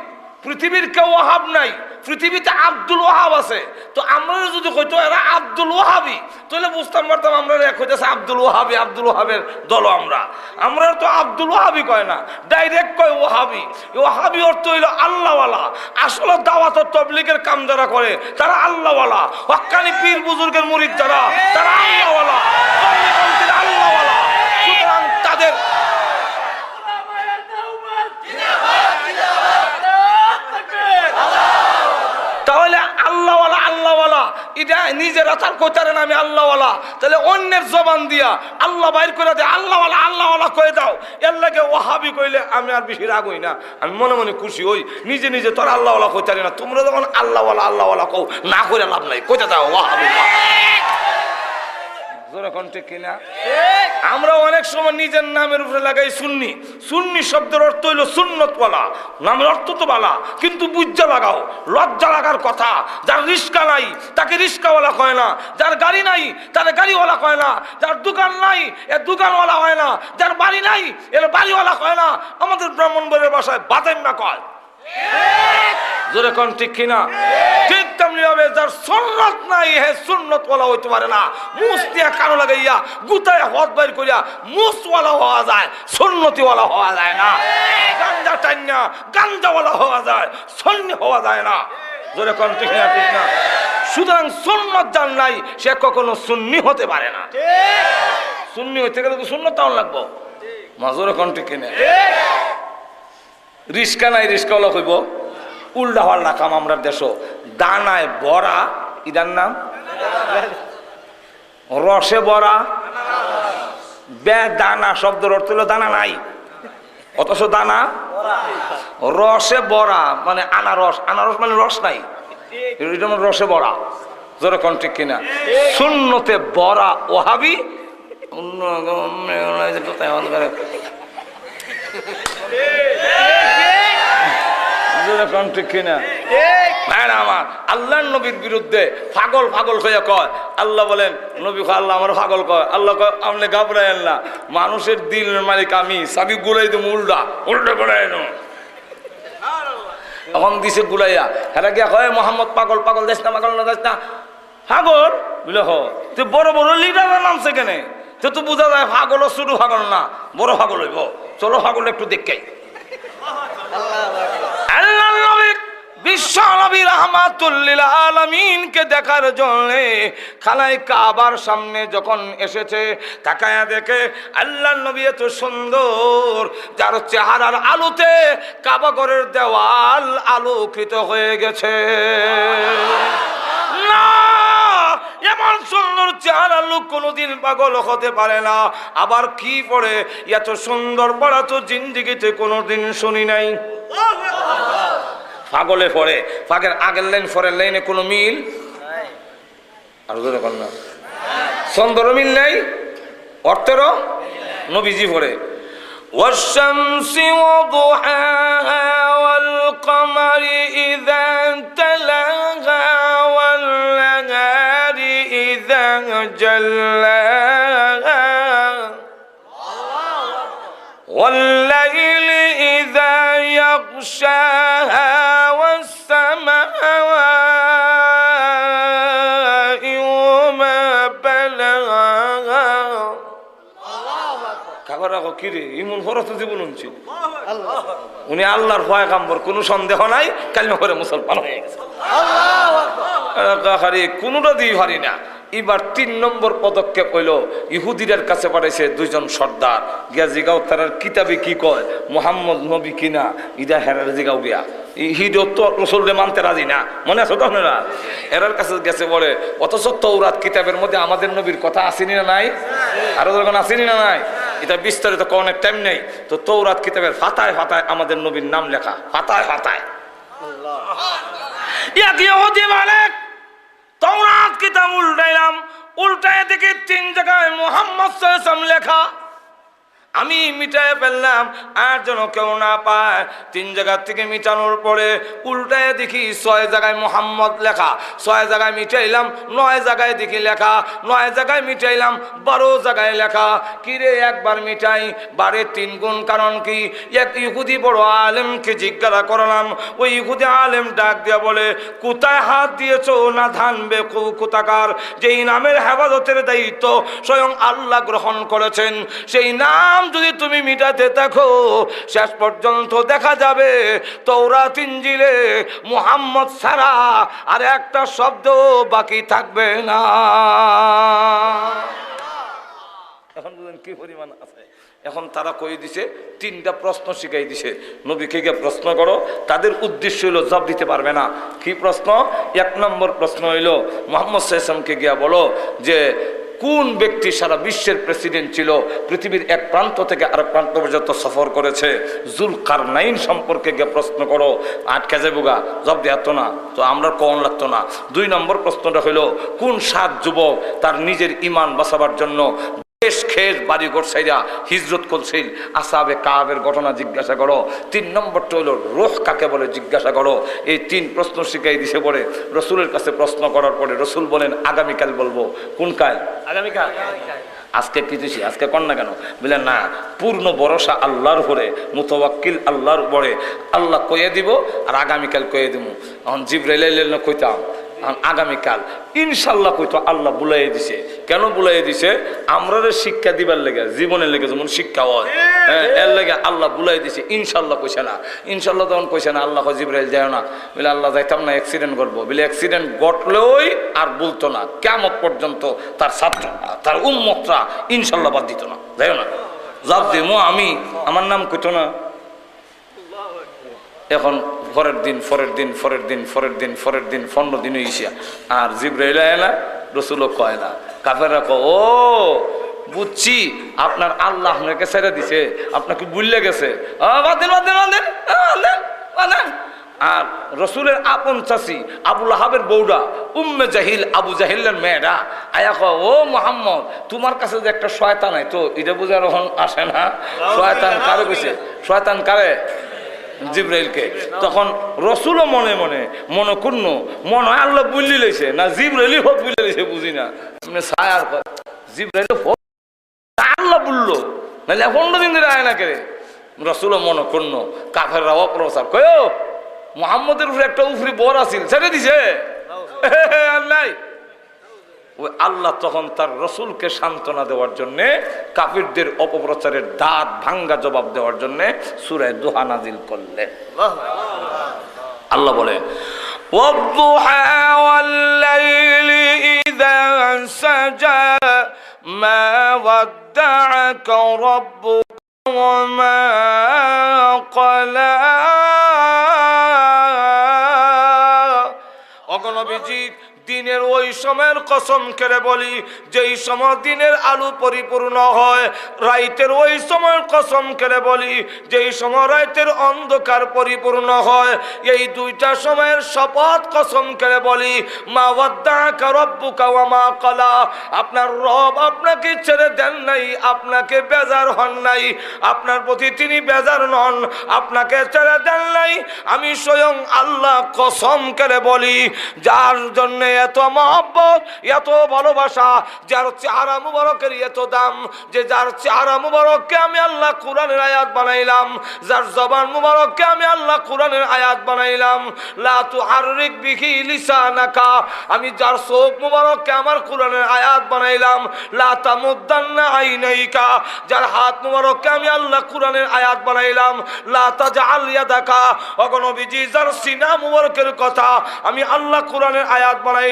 পৃথিবীর কেউ ওয়াহাব নাই, পৃথিবীতে আব্দুল ওয়াহাব আছে, তো আমরা যদি কইতো এরা আব্দুল ওয়াহাবি, তাহলে বুঝতাম পারতাম আমরা এক হইতেছে আব্দুল ওয়াহাবি, আব্দুল ওয়াহাবের দল। আমরা তো আব্দুল ওয়াহাবি কয় না, ডাইরেক্ট কয় ওয়াহাবি। ওয়াহাবি অর্থ হইল আল্লাহওয়ালা। আসলে দাওয়াত ও তাবলীগের কাম যারা করে তারা আল্লাহওয়ালা, হক্কানি পীর বুজুর্গের মুরিদ যারা, তারা আল্লাহওয়ালা, আল্লাহওয়ালা। সুতরাং তাদের তাহলে আল্লাহওয়ালা আল্লাহওয়ালা এটা নিজেরা তার কইতারে না আমি আল্লাহওয়ালা, তাহলে অন্যের জবান দিয়া আল্লাহ বাইর করে দেয়, আল্লাহওয়ালা আল্লাহওয়ালা কয়ে দাও। এর লাগে ওয়াহাবি কইলে আমি আর বেশি রাগ হই না, আমি মনে মনে খুশি হই। নিজে নিজে তোর আল্লাহওয়ালা কইতারি না, তোমরা যখন আল্লাহওয়ালা আল্লাহওয়ালা কও, না করে লাভ নাই, কইতে দাও ওয়াহাবি। কিনা আমরা অনেক সময় নিজের নামের উপরে লাগাই সুন্নি। সুন্নি শব্দের অর্থ হইল সুন্নতওয়ালা, নামের অর্থ তো বালা, কিন্তু বুঝা লাগাও, লজ্জা লাগার কথা। যার রিস্কা নাই তাকে রিস্কাওয়ালা কয় না, যার গাড়ি নাই তার গাড়িওয়ালা কয় না, যার দোকান নাই এর দোকানওয়ালা হয় না, যার বাড়ি নাই এর বাড়িওয়ালা কয় না। আমাদের ব্রাহ্মণবাড়ির ভাষায় বাতেন না কয়। জোরে কোন ঠিক কিনা? ঠিক তেমনি হবে যার সুন্নত নাই হে সুন্নতওয়ালা হইতে পারে না। মুস দিয়া কানো লাগাইয়া গুতায় হাত বাইর করিয়া মুসওয়ালা হওয়া যায়, সুন্নতিওয়ালা হওয়া যায় না। গাঞ্জা টাইনা গাঞ্জাওয়ালা হওয়া যায়, সুন্নি হওয়া যায় না। জোরে কোন ঠিক না? ঠিক না? সুতরাং সুন্নত যার নাই সে কখনো সুন্নি হতে পারে না। সুন্নি হইতে গেলে তো সুন্নত তাও লাগবো। জোরে কোন ঠিক কিনা? রিস্কা নাই রিস্কাওয়ালা কইব উল্টা পাল্টা কাম। আমরা দেশ দানায় বড়া, ইদার নাম রসে বড়া, দানা শব্দের অর্থ হলো দানা নাই, অথচ দানা রসে বড়া মানে আনারস। আনারস মানে রস নাই, এটা মানে রসে বড়া। জোরে কোন ঠিক কিনা? সুন্নতে বড়া ওয়াহাবি, আল্লাহর নবীর বিরুদ্ধে পাগল পাগল হয়ে কয়। আল্লাহ বলেন নবী কয় আল্লাহ আমার পাগল কয়। আল্লাহ কয় আপনি ঘাবড়ায়েন না, মানুষের দিলের মালিক আমি, চাবি গুলাই দেবো উল্টা উল্টা গুলাই দেবো। এখন দিছে গুলাইয়া, হেরা গিয়া কয় মোহাম্মদ পাগল, পাগল দেশ না, পাগল না দেশ না, পাগল বুঝলে হ। তুই বড় বড় লিডারের নামছে কেনে? তো বোঝা যায় পাগল শুধু পাগল না, বড় পাগল হইব। চলো পাগল একটু দেখাই। আল্লাহ নবী বিশ্ব নবী রাহমাতুল লিল আলামিনকে দেখার জন্য খানায় কাবার সামনে যখন এসেছে, তাকায়া দেখে আল্লাহর নবী এত সুন্দর, যার চেহারার আলোতে কাবা ঘরের দেওয়াল আলোকিত হয়ে গেছে। না, এমন সুন্দর চেহারা লোক কোনোদিন পাগল হতে পারে না। আবার কি পড়ে এত সুন্দর পড়া তো জিন্দিগিতে কোনোদিন শুনি নাই। পাগলে পড়ে, পাগের আগের লাইন পরের লাইনে কোনো মিল আর না, ছন্দর মিল নেই, অর্থেরও নবীজি পড়ে والشمس وضحاها والقمر إذا تلاها والنهار إذا جلاها والليل إذا يغشاها والسماء وما بلغها। কিরে ইমন ফরত জীবন উনছিল, উনি আল্লাহর পয়গাম্বর, কোনো সন্দেহ নাই, কালিমা করে মুসলমান হয়ে গেছে। কোনোটা দিয়ে পারি না। এবার ৩ নম্বর পদক্ষেপ হইল, ইহুদিদের কাছে পাঠাইছে 2 জন সর্দার, গিয়া জিগাও তার কিতাবে কি কয় মুহাম্মদ নবী কিনা, ইদা হেরার জিগাও গিয়া। হিডো তো রসুলরে মানতে রাজি না, মনে আছে তো আপনারা? এরার কাছে গেছে বলে, অথচ তৌরাত কিতাবের মধ্যে আমাদের নবীর কথা আসেনি না নাই? আরো যখন আসেনি না নাই? এটা বিস্তারিত অনেক টাইম নেই। তো তৌরাত কিতাবের ফাতায় ফাতায় আমাদের নবীর নাম লেখা, ফাতায় ফাতায়। তৌরাত কিতাব উল্টাইলাম, উল্টায় দেখি 3 জায়গায় মুহাম্মদ সাল্লাল্লাহু আলাইহি ওয়াসাল্লাম লেখা। আমি মিটায় ফেললাম আর যেন কেউ না পায়। 3 জায়গা থেকে মিটানোর পরে উল্টায় দেখি 6 জায়গায় মোহাম্মদ লেখা। 6 জায়গায় মিটাইলাম, 9 জায়গায় দেখি লেখা। 9 জায়গায় মিটাইলাম, 12 জায়গায় লেখা। কিরে একবার মিটাই 12 3 গুণ, কারণ কি? এক ইহুদি বড় আলেমকে জিজ্ঞাসা করলাম, ওই ইহুদি আলেম ডাক দিয়া বলে, কোথায় হাত দিয়েছো না ধানবে কোথাকার? যেই নামের হেফাজতের দায়িত্ব স্বয়ং আল্লাহ গ্রহণ করেছেন, সেই নাম যদি তুমি মিটাতে থাকো, শেষ পর্যন্ত দেখা যাবে তৌরাত ইনজিলে মুহাম্মদ ছাড়া আর একটা শব্দ বাকি থাকবে না। এখন বুঝলেন কি পরিমাণ আছে। এখন তারা কই দিছে 3টা প্রশ্ন শিখাই দিছে, নবীকে গিয়ে প্রশ্ন করো। তাদের উদ্দেশ্য হইল জবাব দিতে পারবে না। কি প্রশ্ন? 1 নম্বর প্রশ্ন হইল মুহাম্মদ সাল্লাল্লাহু আলাইহি ওয়াসাল্লামকে গিয়া বলো যে কোন ব্যক্তি সারা বিশ্বের প্রেসিডেন্ট ছিল, পৃথিবীর এক প্রান্ত থেকে আরেক প্রান্ত পর্যন্ত সফর করেছে, জুলকারনাইন সম্পর্কে গিয়ে প্রশ্ন করো। আটকে যাবুগা, জবাব দেওয়া তো না, তো আমরা কোন লাগতো না। 2 নম্বর প্রশ্নটা হইল কোন 7 যুবক তার নিজের ঈমান বাঁচাবার জন্য দেশ খেস বাড়ি ঘর সাইরা হিজরত করছিল, আসহাবে কাহাবের ঘটনা জিজ্ঞাসা করো। 3 নম্বরটা হলো রূহ কাকে বলে জিজ্ঞাসা করো। এই 3 প্রশ্ন শিখাই দিছে পরে রসুলের কাছে প্রশ্ন করার পরে রসুল বলেন আগামীকাল বলবো। কোন কাল? আগামীকাল। আজকে কিছু আজকে কর না কেন? বলে না, পূর্ণ ভরসা আল্লাহর উপরে, মুতাওয়াক্কিল আল্লাহর উপরে, আল্লাহ কয়ে দিব আর আগামীকাল কয়ে দিব। এখন জিবরাইল কইতাম আগামীকাল ইনশাল্লাহ কইতো আল্লাহ বুলাই দিছে। কেন বুলাই দিছে? আমরা শিক্ষা দিবার লেগে, জীবনের লেগে যেমন শিক্ষা হয়, এর লেগে আল্লাহ বুলাই দিছে। ইনশাল্লাহ কইছে না, ইনশাল্লাহ তখন কইছে না। আল্লাহ জিবরাইল যায় না, বলে আল্লাহ যাইতাম না, অ্যাক্সিডেন্ট করবো। বলে অ্যাক্সিডেন্ট ঘটলেই আর বলতো না, কিয়ামত পর্যন্ত তার ছাত্র তার উম্মতরা ইনশাল্লাহ বাদ দিত না, যাই না জবাব দেবো আমি, আমার নাম কইতো না। এখন পরের দিন 15 দিন হইছে আর জিবরাইল আয় না, রসুলও কয় না। কাফেররা কয় ও বুঝছি আপনার আল্লাহ আপনাকে ছেড়ে দিছে, আপনাকে ভুলে গেছে। আর রসুলের আপন চাষি আবুল আহাবের বউরা উম্মে জাহিল, আবু জাহিলের মেয়েরা আয়া কয় ও মুহাম্মদ তোমার কাছে যে একটা শয়তান নাই তো, এটা বুঝার এখন আসে না। শয়তান কারে কইছে? শয়তান কারে? জিবরাইলকে। তখন রসুলও মনে মনে করুন মনে হয় আল্লাহ বুঝলি লইছে না জিবরাইলই হোক বুঝলে লইছে, বুঝি না। ছায়ার জিবরাইল আল্লাহ বললো, নাহলে 15 দিন ধরে আয় না কে। রসুলও মনে করুন কাফেররা অপ্রচার কয় মুহাম্মদের উপরে একটা উফরি বর আছিল, ছেড়ে দিছে নাই। ওই আল্লাহ তখন তার রসুলকে সান্ত্বনা দেওয়ার জন্য, কাফিরদের অপপ্রচারের দাঁত ভাঙ্গা জবাব দেওয়ার জন্য সূরা দুহা নাজিল করলেন। আল্লাহ বলেন ওয়াদ-দুহা ওয়াল-লাইলি ইযা সাজা মা ওয়াদ্দা'আকা রাব্বুকা ওয়া মা ক্বালা। অগণবিজি দিনের ওই সময়ের কসম করে বলি যেই সময় দিনের আলো পরিপূর্ণ হয়, রাইতের ওই সময়ের কসম করে বলি যেই সময় রাইতের অন্ধকার পরিপূর্ণ হয়। এই 2টা সময়ের শপথ কসম করে বলি মা ওয়াদ্দা'আকা রাব্বুকা ওয়া মা ক্বালা। আপনার রব আপনাকে ছেড়ে দেন নাই, আপনাকে বেজার হন নাই, আপনার প্রতি তিনি বেজার নন, আপনাকে ছেড়ে দেন নাই। আমি স্বয়ং আল্লাহ কসম করে বলি যার জন্য এত মহব্বত, এত ভালোবাসা, যার চেহারা মুবারকের এত দাম, যে যার চেহারা মুবারককে আমি আল্লাহ কোরআনের আয়াত বানাইলাম, যার জবান মুবারককে আমি আল্লাহ কোরআনের আয়াত বানাইলাম। লা তুহাররিক বিহি লিসানাকা, আমি যার চোখ মুবারককে আমার কোরআনের আয়াত বানাইলাম। লা তামুদ্দান্না আইনাইকা, যার হাত মুবারককে আমি আল্লাহ কোরআনের আয়াত বানাইলাম। লা তাজআল ইয়াদাকা, অগণবিজি যার সিনা মুবারকের কথা আমি আল্লাহ কোরআনের আয়াত বানাইলাম।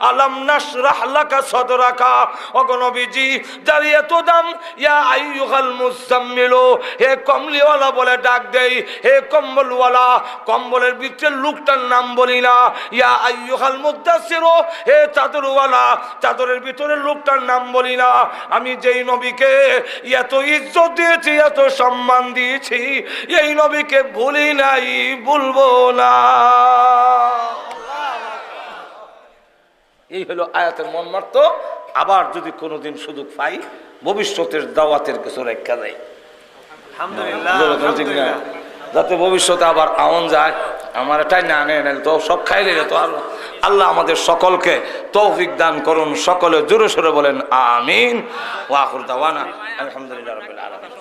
আলাম নাশরাহ লাকা সাদরাকা, অগণবিজি যার এত দাম। ইয়া আইয়ুহাল মুজাম্মিলু, হে কমলিওয়ালা বলে ডাক দেই, হে কম্বলওয়ালা, কম্বলের ভিতরে লোকটার নাম বলি না। ইয়া আইয়ুহাল মুদাসসিরু, হে চাদরওয়ালা, চাদরের ভিতরে লোকটার নাম বলি না। আমি যেই নবীকে এত ইজ্জত দিয়েছি, এত সম্মান দিয়েছি, এই নবীকে ভুলি নাই, ভুলবো না। এই হলো আয়াতের মন মার্ত। আবার যদি কোনোদিন সুযোগ পাই ভবিষ্যতের দাওয়াতের কিছু রেখা দেয়, আলহামদুলিল্লাহ, যাতে ভবিষ্যতে আবার আওন যায়। আমার এটাই না আনে তো সব খাইলে তো আল্লাহ আমাদের সকলকে তৌফিক দান করুন। সকলে জোরে সোরে বলেন আমিন। ওয়া আখিরু দাওয়ানা আলহামদুলিল্লাহ রাব্বিল আলামিন।